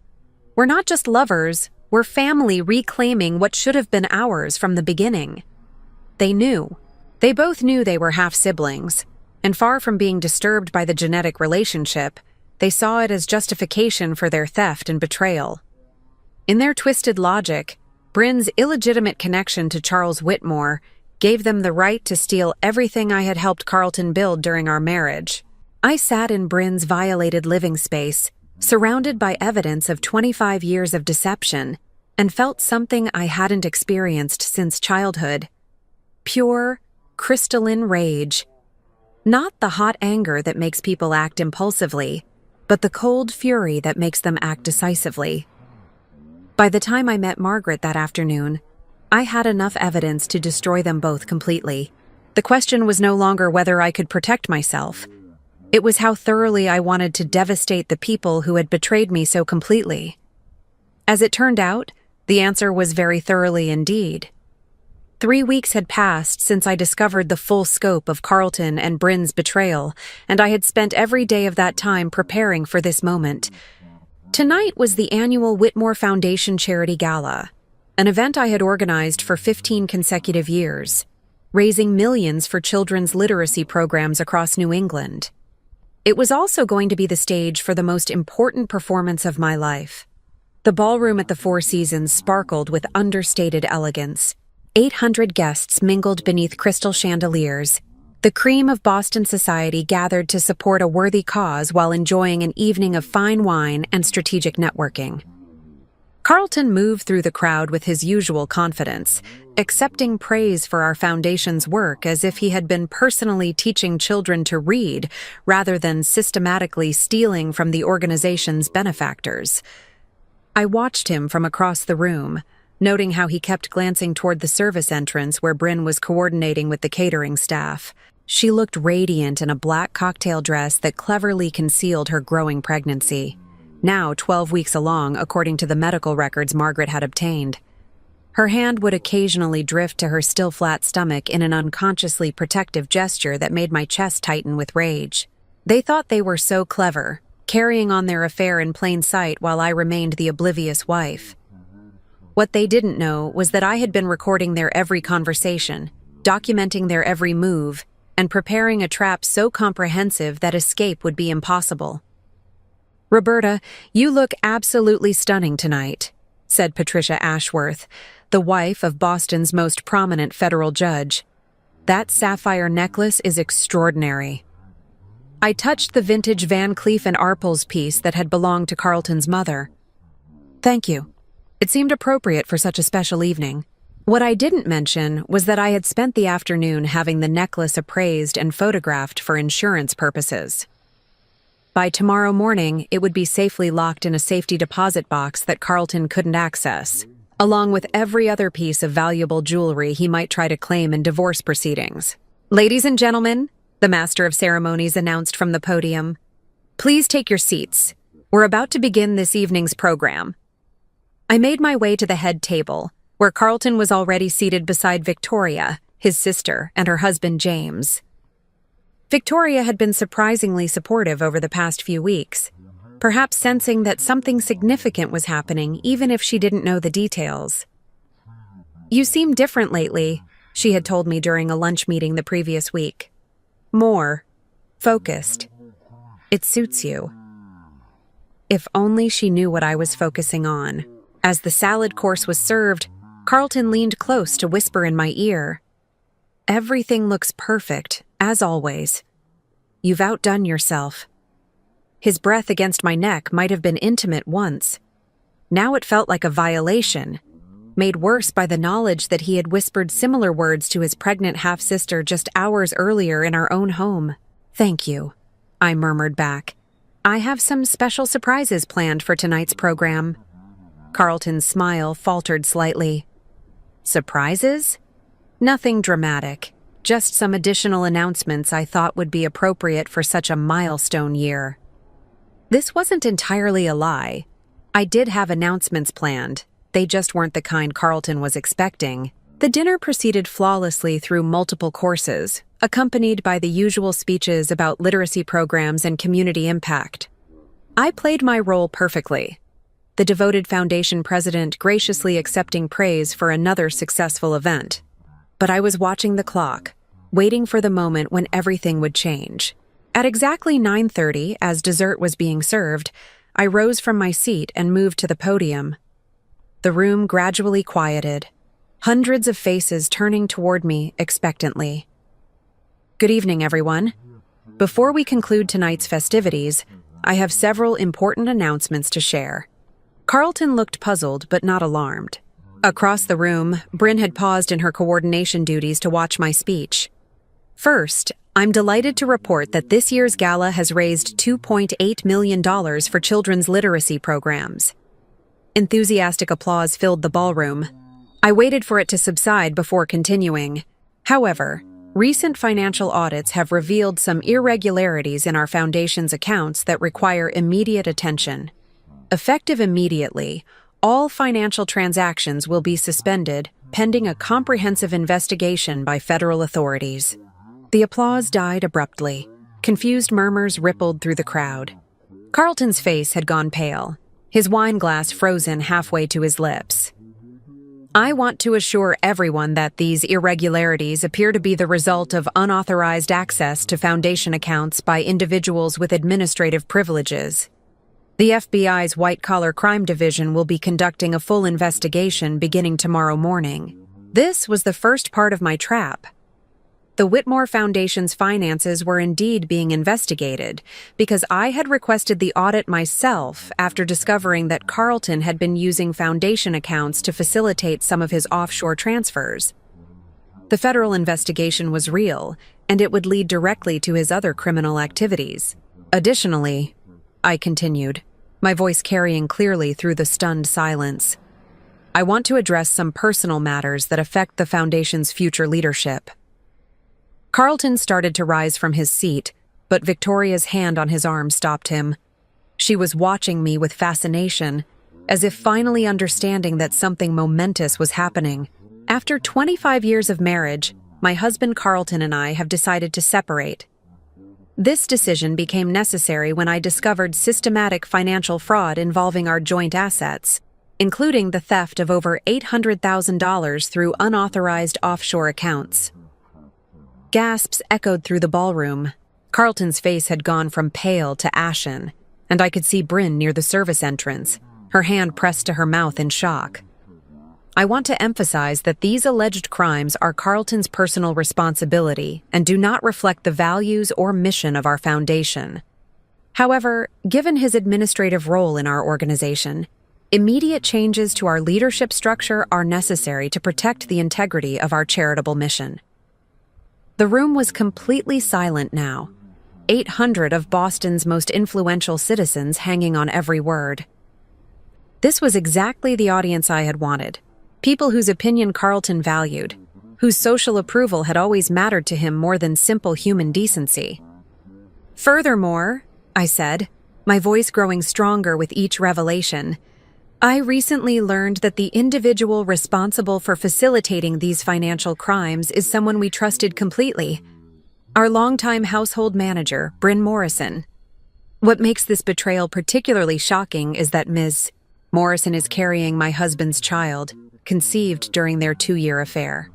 A: We're not just lovers, we're family reclaiming what should have been ours from the beginning." They knew. They both knew they were half-siblings, and far from being disturbed by the genetic relationship, they saw it as justification for their theft and betrayal. In their twisted logic, Bryn's illegitimate connection to Charles Whitmore gave them the right to steal everything I had helped Carlton build during our marriage. I sat in Bryn's violated living space, surrounded by evidence of 25 years of deception, and felt something I hadn't experienced since childhood. Pure, crystalline rage. Not the hot anger that makes people act impulsively, but the cold fury that makes them act decisively. By the time I met Margaret that afternoon, I had enough evidence to destroy them both completely. The question was no longer whether I could protect myself. It was how thoroughly I wanted to devastate the people who had betrayed me so completely. As it turned out, the answer was very thoroughly indeed. 3 weeks had passed since I discovered the full scope of Carlton and Bryn's betrayal, and I had spent every day of that time preparing for this moment. Tonight was the annual Whitmore Foundation Charity Gala, an event I had organized for 15 consecutive years, raising millions for children's literacy programs across New England. It was also going to be the stage for the most important performance of my life. The ballroom at the Four Seasons sparkled with understated elegance. 800 guests mingled beneath crystal chandeliers. The cream of Boston society gathered to support a worthy cause while enjoying an evening of fine wine and strategic networking. Carlton moved through the crowd with his usual confidence, accepting praise for our foundation's work as if he had been personally teaching children to read rather than systematically stealing from the organization's benefactors. I watched him from across the room, noting how he kept glancing toward the service entrance where Bryn was coordinating with the catering staff. She looked radiant in a black cocktail dress that cleverly concealed her growing pregnancy, now 12 weeks along according to the medical records Margaret had obtained. Her hand would occasionally drift to her still flat stomach in an unconsciously protective gesture that made my chest tighten with rage. They thought they were so clever, carrying on their affair in plain sight while I remained the oblivious wife. What they didn't know was that I had been recording their every conversation, documenting their every move, and preparing a trap so comprehensive that escape would be impossible. "Roberta, you look absolutely stunning tonight," said Patricia Ashworth, the wife of Boston's most prominent federal judge. "That sapphire necklace is extraordinary." I touched the vintage Van Cleef & Arpels piece that had belonged to Carlton's mother. "Thank you. It seemed appropriate for such a special evening." What I didn't mention was that I had spent the afternoon having the necklace appraised and photographed for insurance purposes. By tomorrow morning, it would be safely locked in a safety deposit box that Carlton couldn't access, along with every other piece of valuable jewelry he might try to claim in divorce proceedings. "Ladies and gentlemen," the master of ceremonies announced from the podium, "please take your seats. We're about to begin this evening's program." I made my way to the head table, where Carlton was already seated beside Victoria, his sister, and her husband James. Victoria had been surprisingly supportive over the past few weeks, perhaps sensing that something significant was happening even if she didn't know the details. "You seem different lately," she had told me during a lunch meeting the previous week. "More focused. It suits you." If only she knew what I was focusing on. As the salad course was served, Carlton leaned close to whisper in my ear, "Everything looks perfect, as always. You've outdone yourself." His breath against my neck might have been intimate once. Now it felt like a violation, made worse by the knowledge that he had whispered similar words to his pregnant half-sister just hours earlier in our own home. "Thank you," I murmured back. "I have some special surprises planned for tonight's program." Carlton's smile faltered slightly. "Surprises? Nothing dramatic, just some additional announcements I thought would be appropriate for such a milestone year." This wasn't entirely a lie. I did have announcements planned. They just weren't the kind Carlton was expecting. The dinner proceeded flawlessly through multiple courses, accompanied by the usual speeches about literacy programs and community impact. I played my role perfectly, the devoted foundation president graciously accepting praise for another successful event. But I was watching the clock, waiting for the moment when everything would change. At exactly 9:30, as dessert was being served, I rose from my seat and moved to the podium. The room gradually quieted, hundreds of faces turning toward me expectantly. "Good evening, everyone. Before we conclude tonight's festivities, I have several important announcements to share." Carlton looked puzzled but not alarmed. Across the room, Bryn had paused in her coordination duties to watch my speech. "First, I'm delighted to report that this year's gala has raised $2.8 million for children's literacy programs." Enthusiastic applause filled the ballroom. I waited for it to subside before continuing. "However, recent financial audits have revealed some irregularities in our foundation's accounts that require immediate attention. Effective immediately, all financial transactions will be suspended pending a comprehensive investigation by federal authorities." The applause died abruptly. Confused murmurs rippled through the crowd. Carlton's face had gone pale, his wine glass frozen halfway to his lips. "I want to assure everyone that these irregularities appear to be the result of unauthorized access to foundation accounts by individuals with administrative privileges. The FBI's White-Collar Crime Division will be conducting a full investigation beginning tomorrow morning. This was the first part of my trap. The Whitmore Foundation's finances were indeed being investigated because I had requested the audit myself after discovering that Carlton had been using foundation accounts to facilitate some of his offshore transfers. The federal investigation was real, and it would lead directly to his other criminal activities. Additionally, I continued, my voice carrying clearly through the stunned silence, I want to address some personal matters that affect the Foundation's future leadership. Carlton started to rise from his seat, but Victoria's hand on his arm stopped him. She was watching me with fascination, as if finally understanding that something momentous was happening. After 25 years of marriage, my husband Carlton and I have decided to separate. This decision became necessary when I discovered systematic financial fraud involving our joint assets, including the theft of over $800,000 through unauthorized offshore accounts. Gasps echoed through the ballroom. Carlton's face had gone from pale to ashen, and I could see Bryn near the service entrance, her hand pressed to her mouth in shock. I want to emphasize that these alleged crimes are Carlton's personal responsibility and do not reflect the values or mission of our foundation. However, given his administrative role in our organization, immediate changes to our leadership structure are necessary to protect the integrity of our charitable mission. The room was completely silent now. 800 of Boston's most influential citizens hanging on every word. This was exactly the audience I had wanted. People whose opinion Carlton valued, whose social approval had always mattered to him more than simple human decency. Furthermore, I said, my voice growing stronger with each revelation, I recently learned that the individual responsible for facilitating these financial crimes is someone we trusted completely. Our longtime household manager, Bryn Morrison. What makes this betrayal particularly shocking is that Ms. Morrison is carrying my husband's child, conceived during their 2-year affair.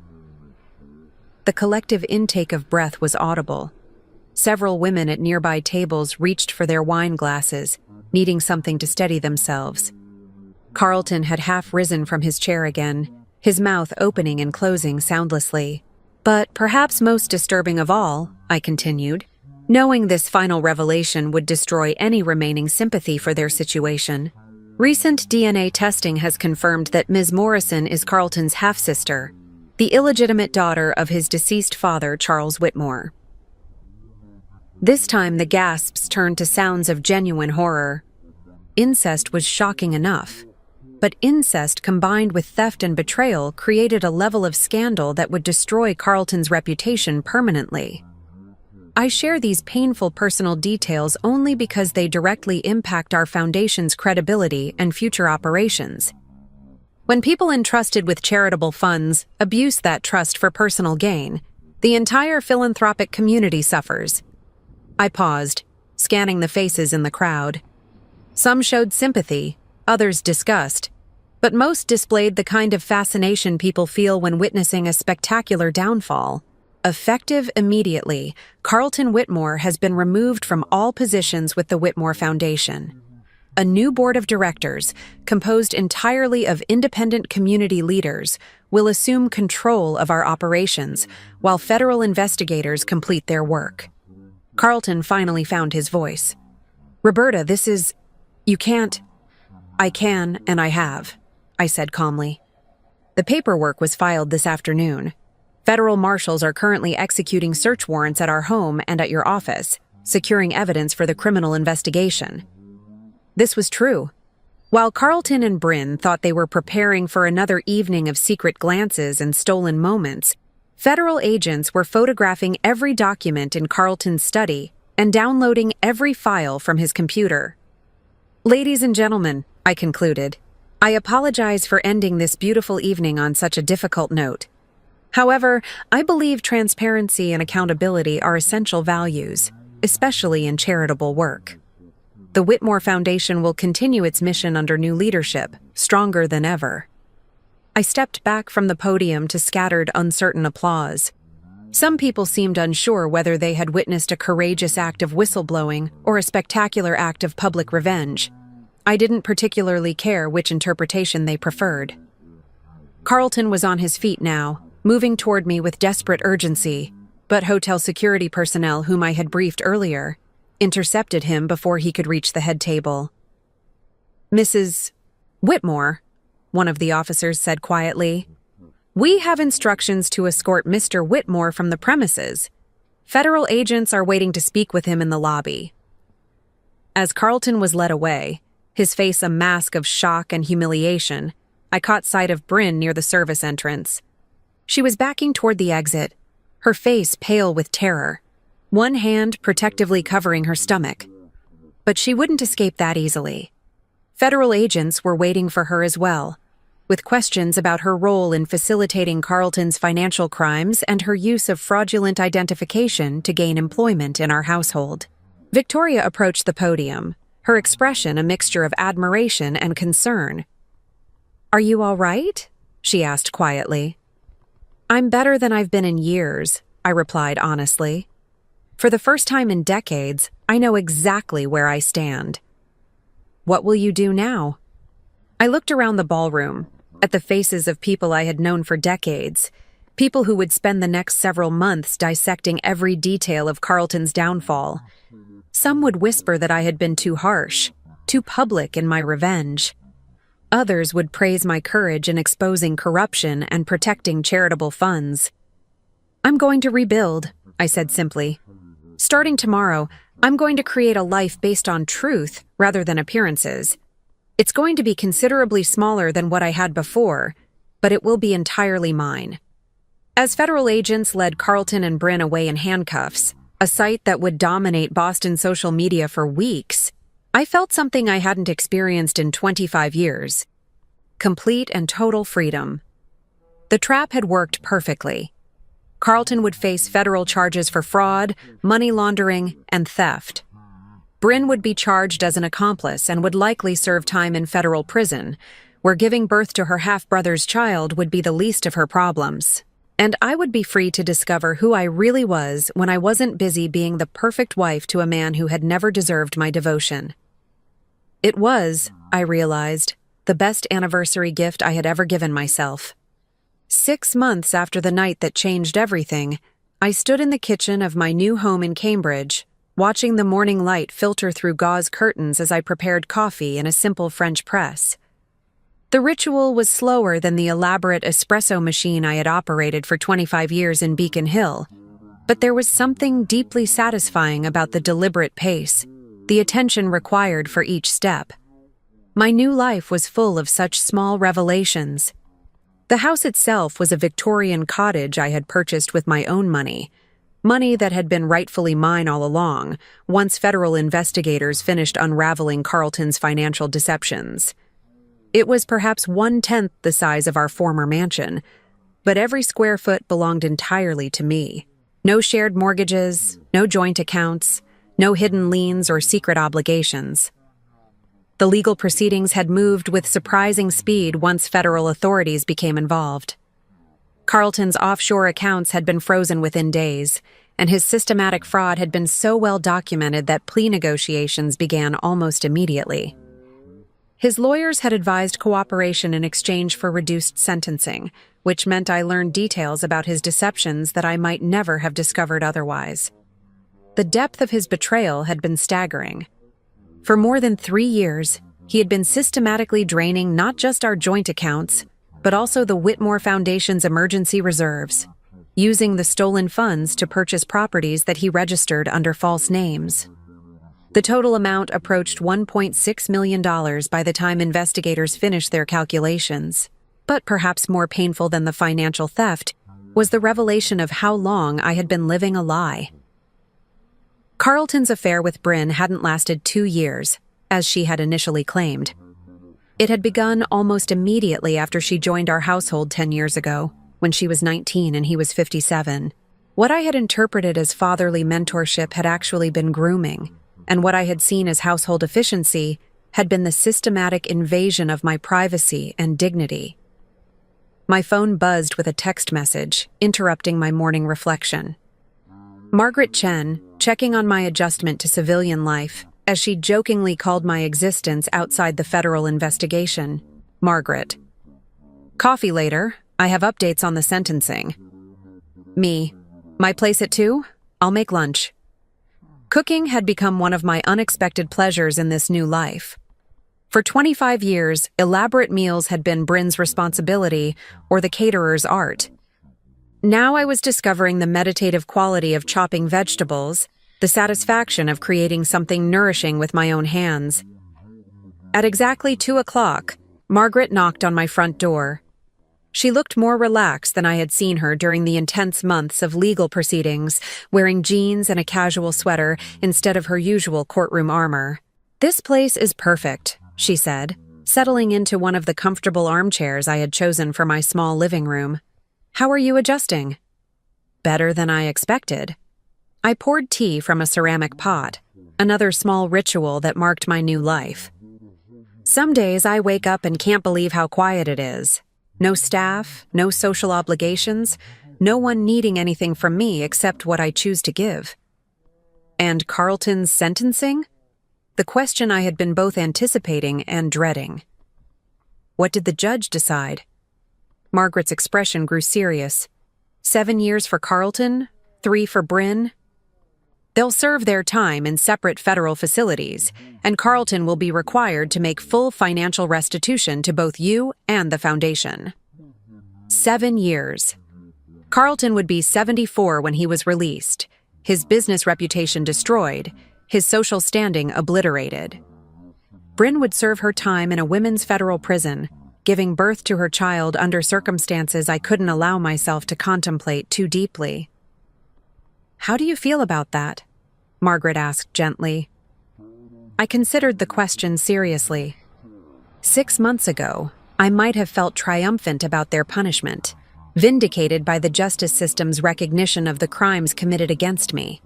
A: The collective intake of breath was audible. Several women at nearby tables reached for their wine glasses, needing something to steady themselves. Carlton had half risen from his chair again, his mouth opening and closing soundlessly. But perhaps most disturbing of all, I continued, knowing this final revelation would destroy any remaining sympathy for their situation. Recent DNA testing has confirmed that Ms. Morrison is Carlton's half-sister, the illegitimate daughter of his deceased father, Charles Whitmore. This time the gasps turned to sounds of genuine horror. Incest was shocking enough, but incest combined with theft and betrayal created a level of scandal that would destroy Carlton's reputation permanently. I share these painful personal details only because they directly impact our foundation's credibility and future operations. When people entrusted with charitable funds abuse that trust for personal gain, the entire philanthropic community suffers. I paused, scanning the faces in the crowd. Some showed sympathy, others disgust, but most displayed the kind of fascination people feel when witnessing a spectacular downfall. Effective immediately, Carlton Whitmore has been removed from all positions with the Whitmore Foundation. A new board of directors, composed entirely of independent community leaders, will assume control of our operations while federal investigators complete their work. Carlton finally found his voice. Roberta, you can't. I can, and I have, I said calmly. The paperwork was filed this afternoon. Federal marshals are currently executing search warrants at our home and at your office, securing evidence for the criminal investigation. This was true. While Carlton and Bryn thought they were preparing for another evening of secret glances and stolen moments, federal agents were photographing every document in Carlton's study and downloading every file from his computer. Ladies and gentlemen, I concluded, I apologize for ending this beautiful evening on such a difficult note. However, I believe transparency and accountability are essential values, especially in charitable work. The Whitmore Foundation will continue its mission under new leadership, stronger than ever. I stepped back from the podium to scattered, uncertain applause. Some people seemed unsure whether they had witnessed a courageous act of whistleblowing or a spectacular act of public revenge. I didn't particularly care which interpretation they preferred. Carlton was on his feet now, moving toward me with desperate urgency, but hotel security personnel whom I had briefed earlier intercepted him before he could reach the head table. Mrs. Whitmore, one of the officers said quietly, we have instructions to escort Mr. Whitmore from the premises. Federal agents are waiting to speak with him in the lobby. As Carlton was led away, his face a mask of shock and humiliation, I caught sight of Bryn near the service entrance. She was backing toward the exit, her face pale with terror, one hand protectively covering her stomach. But she wouldn't escape that easily. Federal agents were waiting for her as well, with questions about her role in facilitating Carlton's financial crimes and her use of fraudulent identification to gain employment in our household. Victoria approached the podium, her expression a mixture of admiration and concern. Are you all right? She asked quietly. I'm better than I've been in years, I replied honestly. For the first time in decades, I know exactly where I stand. What will you do now? I looked around the ballroom, at the faces of people I had known for decades, people who would spend the next several months dissecting every detail of Carlton's downfall. Some would whisper that I had been too harsh, too public in my revenge. Others would praise my courage in exposing corruption and protecting charitable funds. I'm going to rebuild, I said simply. Starting tomorrow, I'm going to create a life based on truth rather than appearances. It's going to be considerably smaller than what I had before, but it will be entirely mine. As federal agents led Carlton and Bryn away in handcuffs, a sight that would dominate Boston social media for weeks, I felt something I hadn't experienced in 25 years. Complete and total freedom. The trap had worked perfectly. Carlton would face federal charges for fraud, money laundering, and theft. Bryn would be charged as an accomplice and would likely serve time in federal prison, where giving birth to her half-brother's child would be the least of her problems. And I would be free to discover who I really was when I wasn't busy being the perfect wife to a man who had never deserved my devotion. It was, I realized, the best anniversary gift I had ever given myself. 6 months after the night that changed everything, I stood in the kitchen of my new home in Cambridge, watching the morning light filter through gauze curtains as I prepared coffee in a simple French press. The ritual was slower than the elaborate espresso machine I had operated for 25 years in Beacon Hill, but there was something deeply satisfying about the deliberate pace, the attention required for each step. My new life was full of such small revelations. The house itself was a Victorian cottage I had purchased with my own money that had been rightfully mine all along, once federal investigators finished unraveling Carlton's financial deceptions. It was perhaps 1/10 the size of our former mansion, but every square foot belonged entirely to me. No shared mortgages, no joint accounts, no hidden liens or secret obligations. The legal proceedings had moved with surprising speed once federal authorities became involved. Carlton's offshore accounts had been frozen within days, and his systematic fraud had been so well documented that plea negotiations began almost immediately. His lawyers had advised cooperation in exchange for reduced sentencing, which meant I learned details about his deceptions that I might never have discovered otherwise. The depth of his betrayal had been staggering. For more than 3 years, he had been systematically draining not just our joint accounts, but also the Whitmore Foundation's emergency reserves, using the stolen funds to purchase properties that he registered under false names. The total amount approached $1.6 million by the time investigators finished their calculations. But perhaps more painful than the financial theft was the revelation of how long I had been living a lie. Carlton's affair with Bryn hadn't lasted 2 years, as she had initially claimed. It had begun almost immediately after she joined our household 10 years ago, when she was 19 and he was 57. What I had interpreted as fatherly mentorship had actually been grooming, and what I had seen as household efficiency had been the systematic invasion of my privacy and dignity. My phone buzzed with a text message, interrupting my morning reflection. Margaret Chen, checking on my adjustment to civilian life, as she jokingly called my existence outside the federal investigation. Margaret. Coffee later. I have updates on the sentencing. Me. My place at 2? I'll make lunch. Cooking had become one of my unexpected pleasures in this new life. For 25 years, elaborate meals had been Bryn's responsibility or the caterer's art. Now I was discovering the meditative quality of chopping vegetables, the satisfaction of creating something nourishing with my own hands. At exactly 2 o'clock, Margaret knocked on my front door. She looked more relaxed than I had seen her during the intense months of legal proceedings, wearing jeans and a casual sweater instead of her usual courtroom armor. "This place is perfect," she said, settling into one of the comfortable armchairs I had chosen for my small living room. "How are you adjusting?" "Better than I expected." I poured tea from a ceramic pot, another small ritual that marked my new life. Some days I wake up and can't believe how quiet it is. No staff, no social obligations, no one needing anything from me except what I choose to give. And Carlton's sentencing? The question I had been both anticipating and dreading. What did the judge decide? Margaret's expression grew serious. 7 years for Carlton, 3 for Bryn. They'll serve their time in separate federal facilities, and Carlton will be required to make full financial restitution to both you and the foundation. 7 years. Carlton would be 74 when he was released, his business reputation destroyed, his social standing obliterated. Bryn would serve her time in a women's federal prison, giving birth to her child under circumstances I couldn't allow myself to contemplate too deeply. "How do you feel about that?" Margaret asked gently. I considered the question seriously. 6 months ago, I might have felt triumphant about their punishment, vindicated by the justice system's recognition of the crimes committed against me.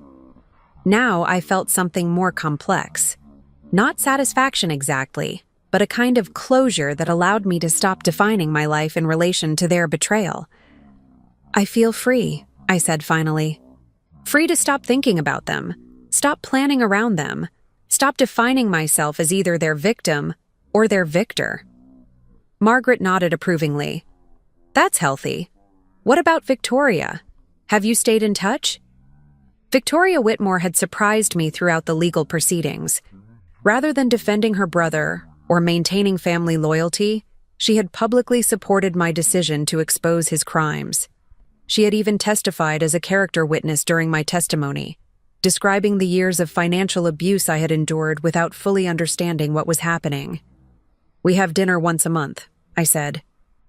A: Now I felt something more complex. Not satisfaction exactly, but a kind of closure that allowed me to stop defining my life in relation to their betrayal. "I feel free," I said finally. Free to stop thinking about them, stop planning around them, stop defining myself as either their victim or their victor. Margaret nodded approvingly. "That's healthy. What about Victoria? Have you stayed in touch?" Victoria Whitmore had surprised me throughout the legal proceedings. Rather than defending her brother or maintaining family loyalty, she had publicly supported my decision to expose his crimes. She had even testified as a character witness during my testimony, describing the years of financial abuse I had endured without fully understanding what was happening. "We have dinner once a month," I said.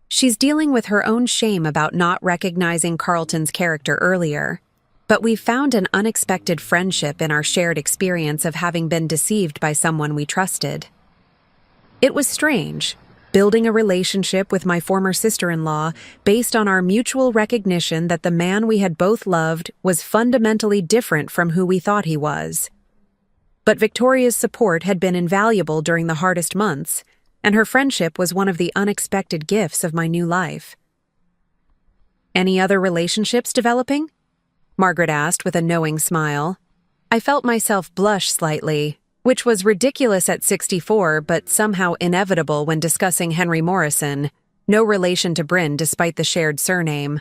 A: "She's dealing with her own shame about not recognizing Carlton's character earlier, but we found an unexpected friendship in our shared experience of having been deceived by someone we trusted." It was strange, building a relationship with my former sister-in-law based on our mutual recognition that the man we had both loved was fundamentally different from who we thought he was. But Victoria's support had been invaluable during the hardest months, and her friendship was one of the unexpected gifts of my new life. "Any other relationships developing?" Margaret asked with a knowing smile. I felt myself blush slightly, which was ridiculous at 64 but somehow inevitable when discussing Henry Morrison, no relation to Bryn despite the shared surname.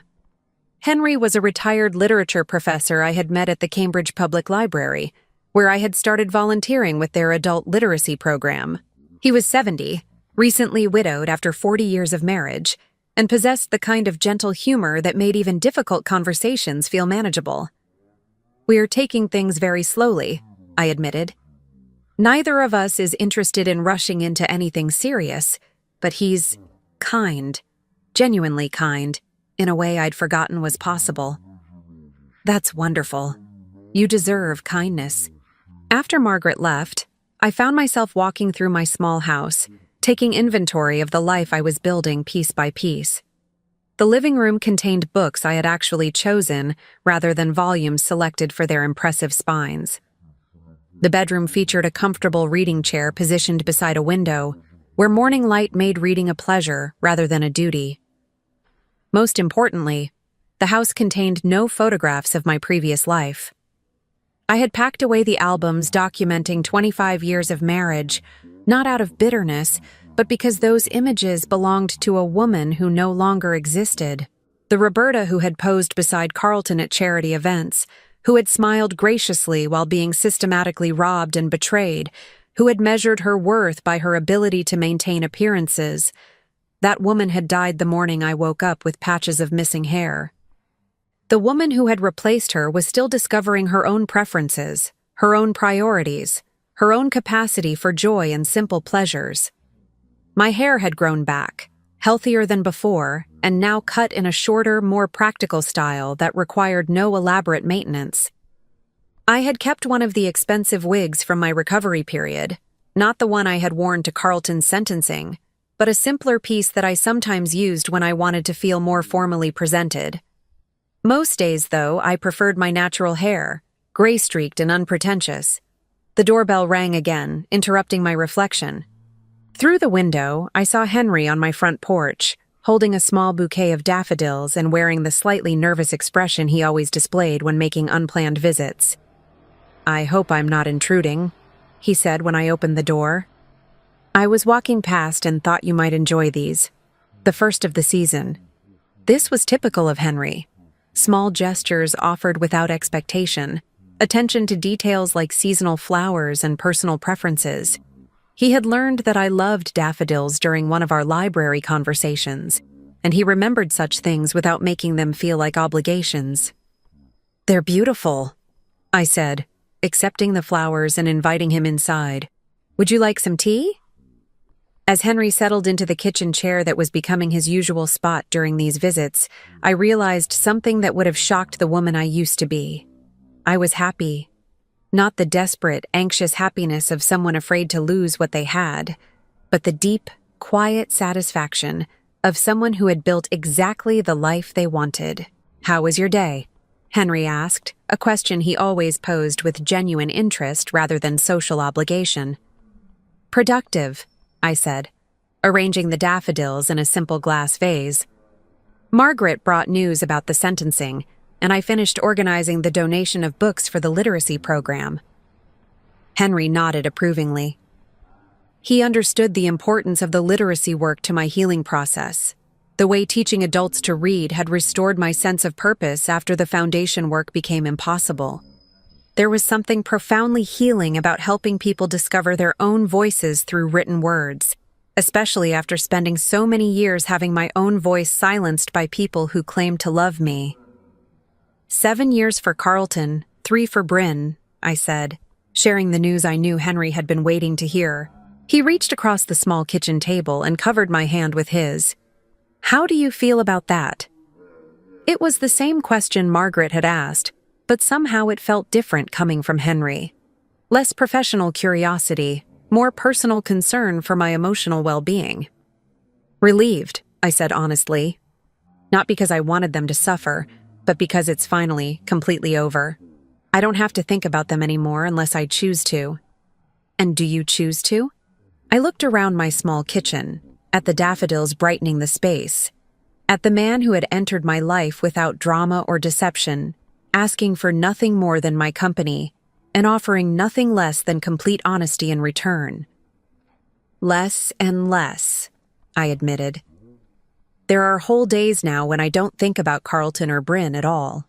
A: Henry was a retired literature professor I had met at the Cambridge Public Library, where I had started volunteering with their adult literacy program. He was 70, recently widowed after 40 years of marriage, and possessed the kind of gentle humor that made even difficult conversations feel manageable. "We are taking things very slowly," I admitted. "Neither of us is interested in rushing into anything serious, but he's kind, genuinely kind, in a way I'd forgotten was possible." "That's wonderful. You deserve kindness." After Margaret left, I found myself walking through my small house, taking inventory of the life I was building piece by piece. The living room contained books I had actually chosen rather than volumes selected for their impressive spines. The bedroom featured a comfortable reading chair positioned beside a window, where morning light made reading a pleasure rather than a duty. Most importantly, the house contained no photographs of my previous life. I had packed away the albums documenting 25 years of marriage, not out of bitterness, but because those images belonged to a woman who no longer existed. The Roberta who had posed beside Carlton at charity events, who had smiled graciously while being systematically robbed and betrayed, who had measured her worth by her ability to maintain appearances. That woman had died the morning I woke up with patches of missing hair. The woman who had replaced her was still discovering her own preferences, her own priorities, her own capacity for joy and simple pleasures. My hair had grown back, healthier than before, and now cut in a shorter, more practical style that required no elaborate maintenance. I had kept one of the expensive wigs from my recovery period, not the one I had worn to Carlton's sentencing, but a simpler piece that I sometimes used when I wanted to feel more formally presented. Most days, though, I preferred my natural hair, gray-streaked and unpretentious. The doorbell rang again, interrupting my reflection. Through the window, I saw Henry on my front porch, holding a small bouquet of daffodils and wearing the slightly nervous expression he always displayed when making unplanned visits. "I hope I'm not intruding," he said when I opened the door. "I was walking past and thought you might enjoy these. The first of the season." This was typical of Henry. Small gestures offered without expectation, attention to details like seasonal flowers and personal preferences. He had learned that I loved daffodils during one of our library conversations, and he remembered such things without making them feel like obligations. "They're beautiful," I said, accepting the flowers and inviting him inside. "Would you like some tea?" As Henry settled into the kitchen chair that was becoming his usual spot during these visits, I realized something that would have shocked the woman I used to be. I was happy. Not the desperate, anxious happiness of someone afraid to lose what they had, but the deep, quiet satisfaction of someone who had built exactly the life they wanted. "How was your day?" Henry asked, a question he always posed with genuine interest rather than social obligation. "Productive," I said, arranging the daffodils in a simple glass vase. Margaret brought news about the sentencing, and I finished organizing the donation of books for the literacy program. Henry nodded approvingly. He understood the importance of the literacy work to my healing process. The way teaching adults to read had restored my sense of purpose after the foundation work became impossible. There was something profoundly healing about helping people discover their own voices through written words, especially after spending so many years having my own voice silenced by people who claimed to love me. 7 years for Carlton, 3 for Bryn, I said, sharing the news I knew Henry had been waiting to hear. He reached across the small kitchen table and covered my hand with his. "How do you feel about that?" It was the same question Margaret had asked, but somehow it felt different coming from Henry. Less professional curiosity, more personal concern for my emotional well-being. "Relieved," I said honestly. Not because I wanted them to suffer, but because it's finally completely over. I don't have to think about them anymore unless I choose to. "And do you choose to?" I looked around my small kitchen, at the daffodils brightening the space, at the man who had entered my life without drama or deception, asking for nothing more than my company, and offering nothing less than complete honesty in return. "Less and less," I admitted. "There are whole days now when I don't think about Carlton or Bryn at all.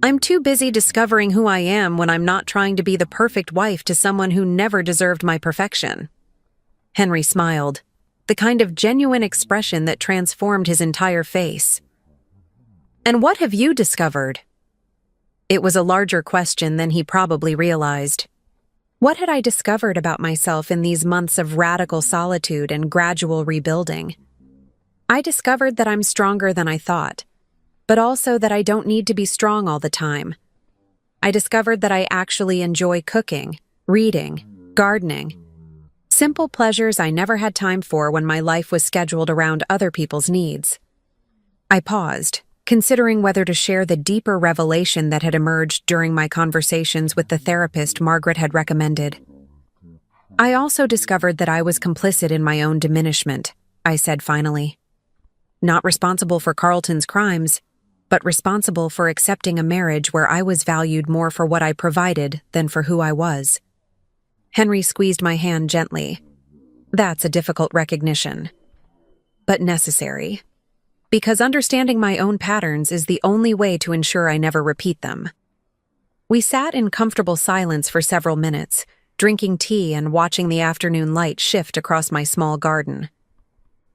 A: I'm too busy discovering who I am when I'm not trying to be the perfect wife to someone who never deserved my perfection." Henry smiled, the kind of genuine expression that transformed his entire face. "And what have you discovered?" It was a larger question than he probably realized. What had I discovered about myself in these months of radical solitude and gradual rebuilding? I discovered that I'm stronger than I thought, but also that I don't need to be strong all the time. I discovered that I actually enjoy cooking, reading, gardening. Simple pleasures I never had time for when my life was scheduled around other people's needs. I paused, considering whether to share the deeper revelation that had emerged during my conversations with the therapist Margaret had recommended. "I also discovered that I was complicit in my own diminishment," I said finally. "Not responsible for Carlton's crimes, but responsible for accepting a marriage where I was valued more for what I provided than for who I was." Henry squeezed my hand gently. "That's a difficult recognition, but necessary. Because understanding my own patterns is the only way to ensure I never repeat them." We sat in comfortable silence for several minutes, drinking tea and watching the afternoon light shift across my small garden.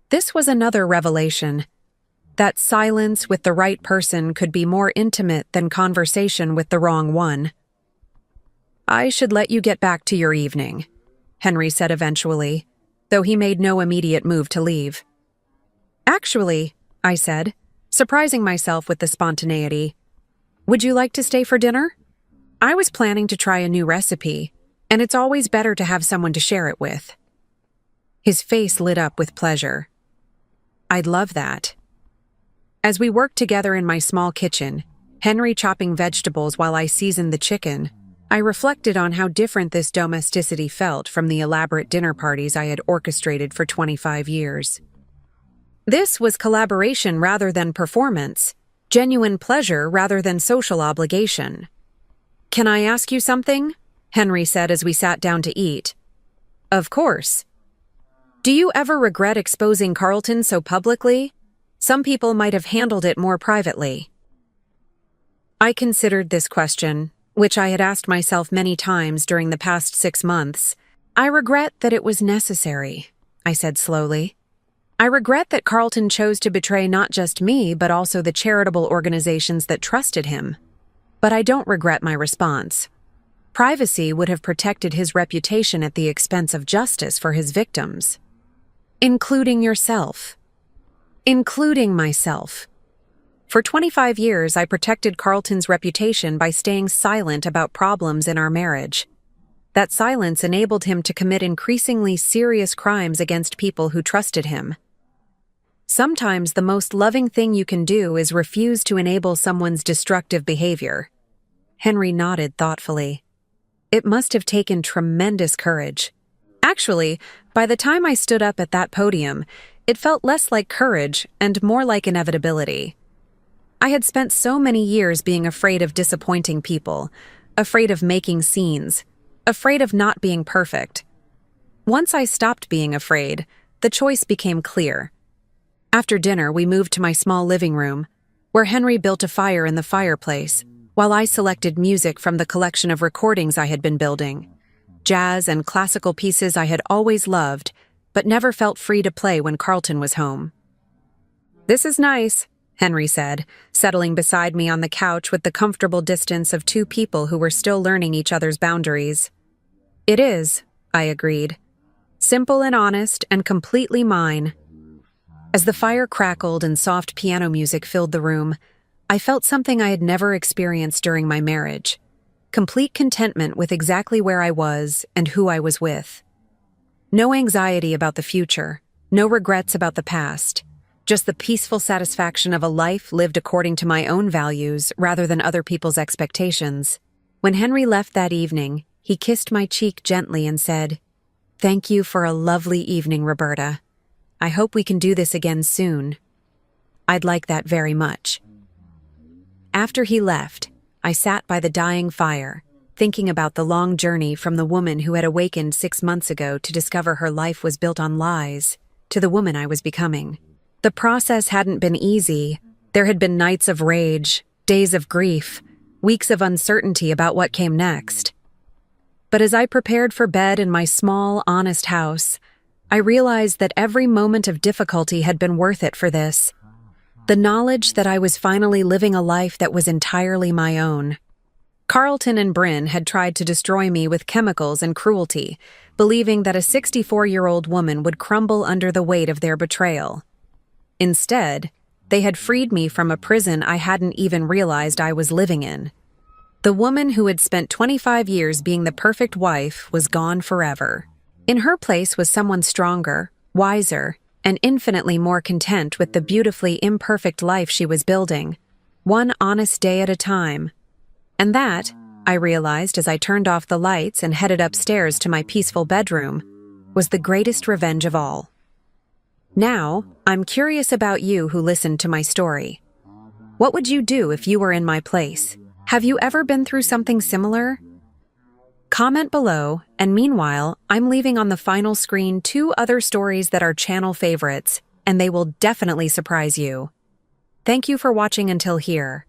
A: This was another revelation, that silence with the right person could be more intimate than conversation with the wrong one. "I should let you get back to your evening," Henry said eventually, though he made no immediate move to leave. "Actually," I said, surprising myself with the spontaneity, "would you like to stay for dinner? I was planning to try a new recipe, and it's always better to have someone to share it with." His face lit up with pleasure. "I'd love that." As we worked together in my small kitchen, Henry chopping vegetables while I seasoned the chicken, I reflected on how different this domesticity felt from the elaborate dinner parties I had orchestrated for 25 years. This was collaboration rather than performance, genuine pleasure rather than social obligation. "Can I ask you something?" Henry said as we sat down to eat. "Of course." "Do you ever regret exposing Carlton so publicly? Some people might have handled it more privately." I considered this question, which I had asked myself many times during the past 6 months. "I regret that it was necessary," I said slowly. "I regret that Carlton chose to betray not just me, but also the charitable organizations that trusted him. But I don't regret my response. Privacy would have protected his reputation at the expense of justice for his victims. Including yourself. Including myself. For 25 years, I protected Carlton's reputation by staying silent about problems in our marriage. That silence enabled him to commit increasingly serious crimes against people who trusted him. Sometimes the most loving thing you can do is refuse to enable someone's destructive behavior. Henry nodded thoughtfully. It must have taken tremendous courage. Actually, by the time I stood up at that podium, it felt less like courage and more like inevitability. I had spent so many years being afraid of disappointing people, afraid of making scenes, afraid of not being perfect. Once I stopped being afraid, the choice became clear. After dinner, we moved to my small living room, where Henry built a fire in the fireplace, while I selected music from the collection of recordings I had been building. Jazz and classical pieces I had always loved, but never felt free to play when Carlton was home. "This is nice," Henry said, settling beside me on the couch with the comfortable distance of two people who were still learning each other's boundaries. "It is," I agreed. "Simple and honest and completely mine." As the fire crackled and soft piano music filled the room, I felt something I had never experienced during my marriage. Complete contentment with exactly where I was and who I was with. No anxiety about the future, no regrets about the past, just the peaceful satisfaction of a life lived according to my own values rather than other people's expectations. When Henry left that evening, he kissed my cheek gently and said, "Thank you for a lovely evening, Roberta. I hope we can do this again soon." I'd like that very much. After he left, I sat by the dying fire, thinking about the long journey from the woman who had awakened 6 months ago to discover her life was built on lies, to the woman I was becoming. The process hadn't been easy. There had been nights of rage, days of grief, weeks of uncertainty about what came next. But as I prepared for bed in my small, honest house, I realized that every moment of difficulty had been worth it for this. The knowledge that I was finally living a life that was entirely my own. Carlton and Bryn had tried to destroy me with chemicals and cruelty, believing that a 64-year-old woman would crumble under the weight of their betrayal. Instead, they had freed me from a prison I hadn't even realized I was living in. The woman who had spent 25 years being the perfect wife was gone forever. In her place was someone stronger, wiser, and infinitely more content with the beautifully imperfect life she was building, one honest day at a time. And that, I realized as I turned off the lights and headed upstairs to my peaceful bedroom, was the greatest revenge of all. Now, I'm curious about you who listened to my story. What would you do if you were in my place? Have you ever been through something similar? Comment below, and meanwhile, I'm leaving on the final screen 2 other stories that are channel favorites, and they will definitely surprise you. Thank you for watching until here.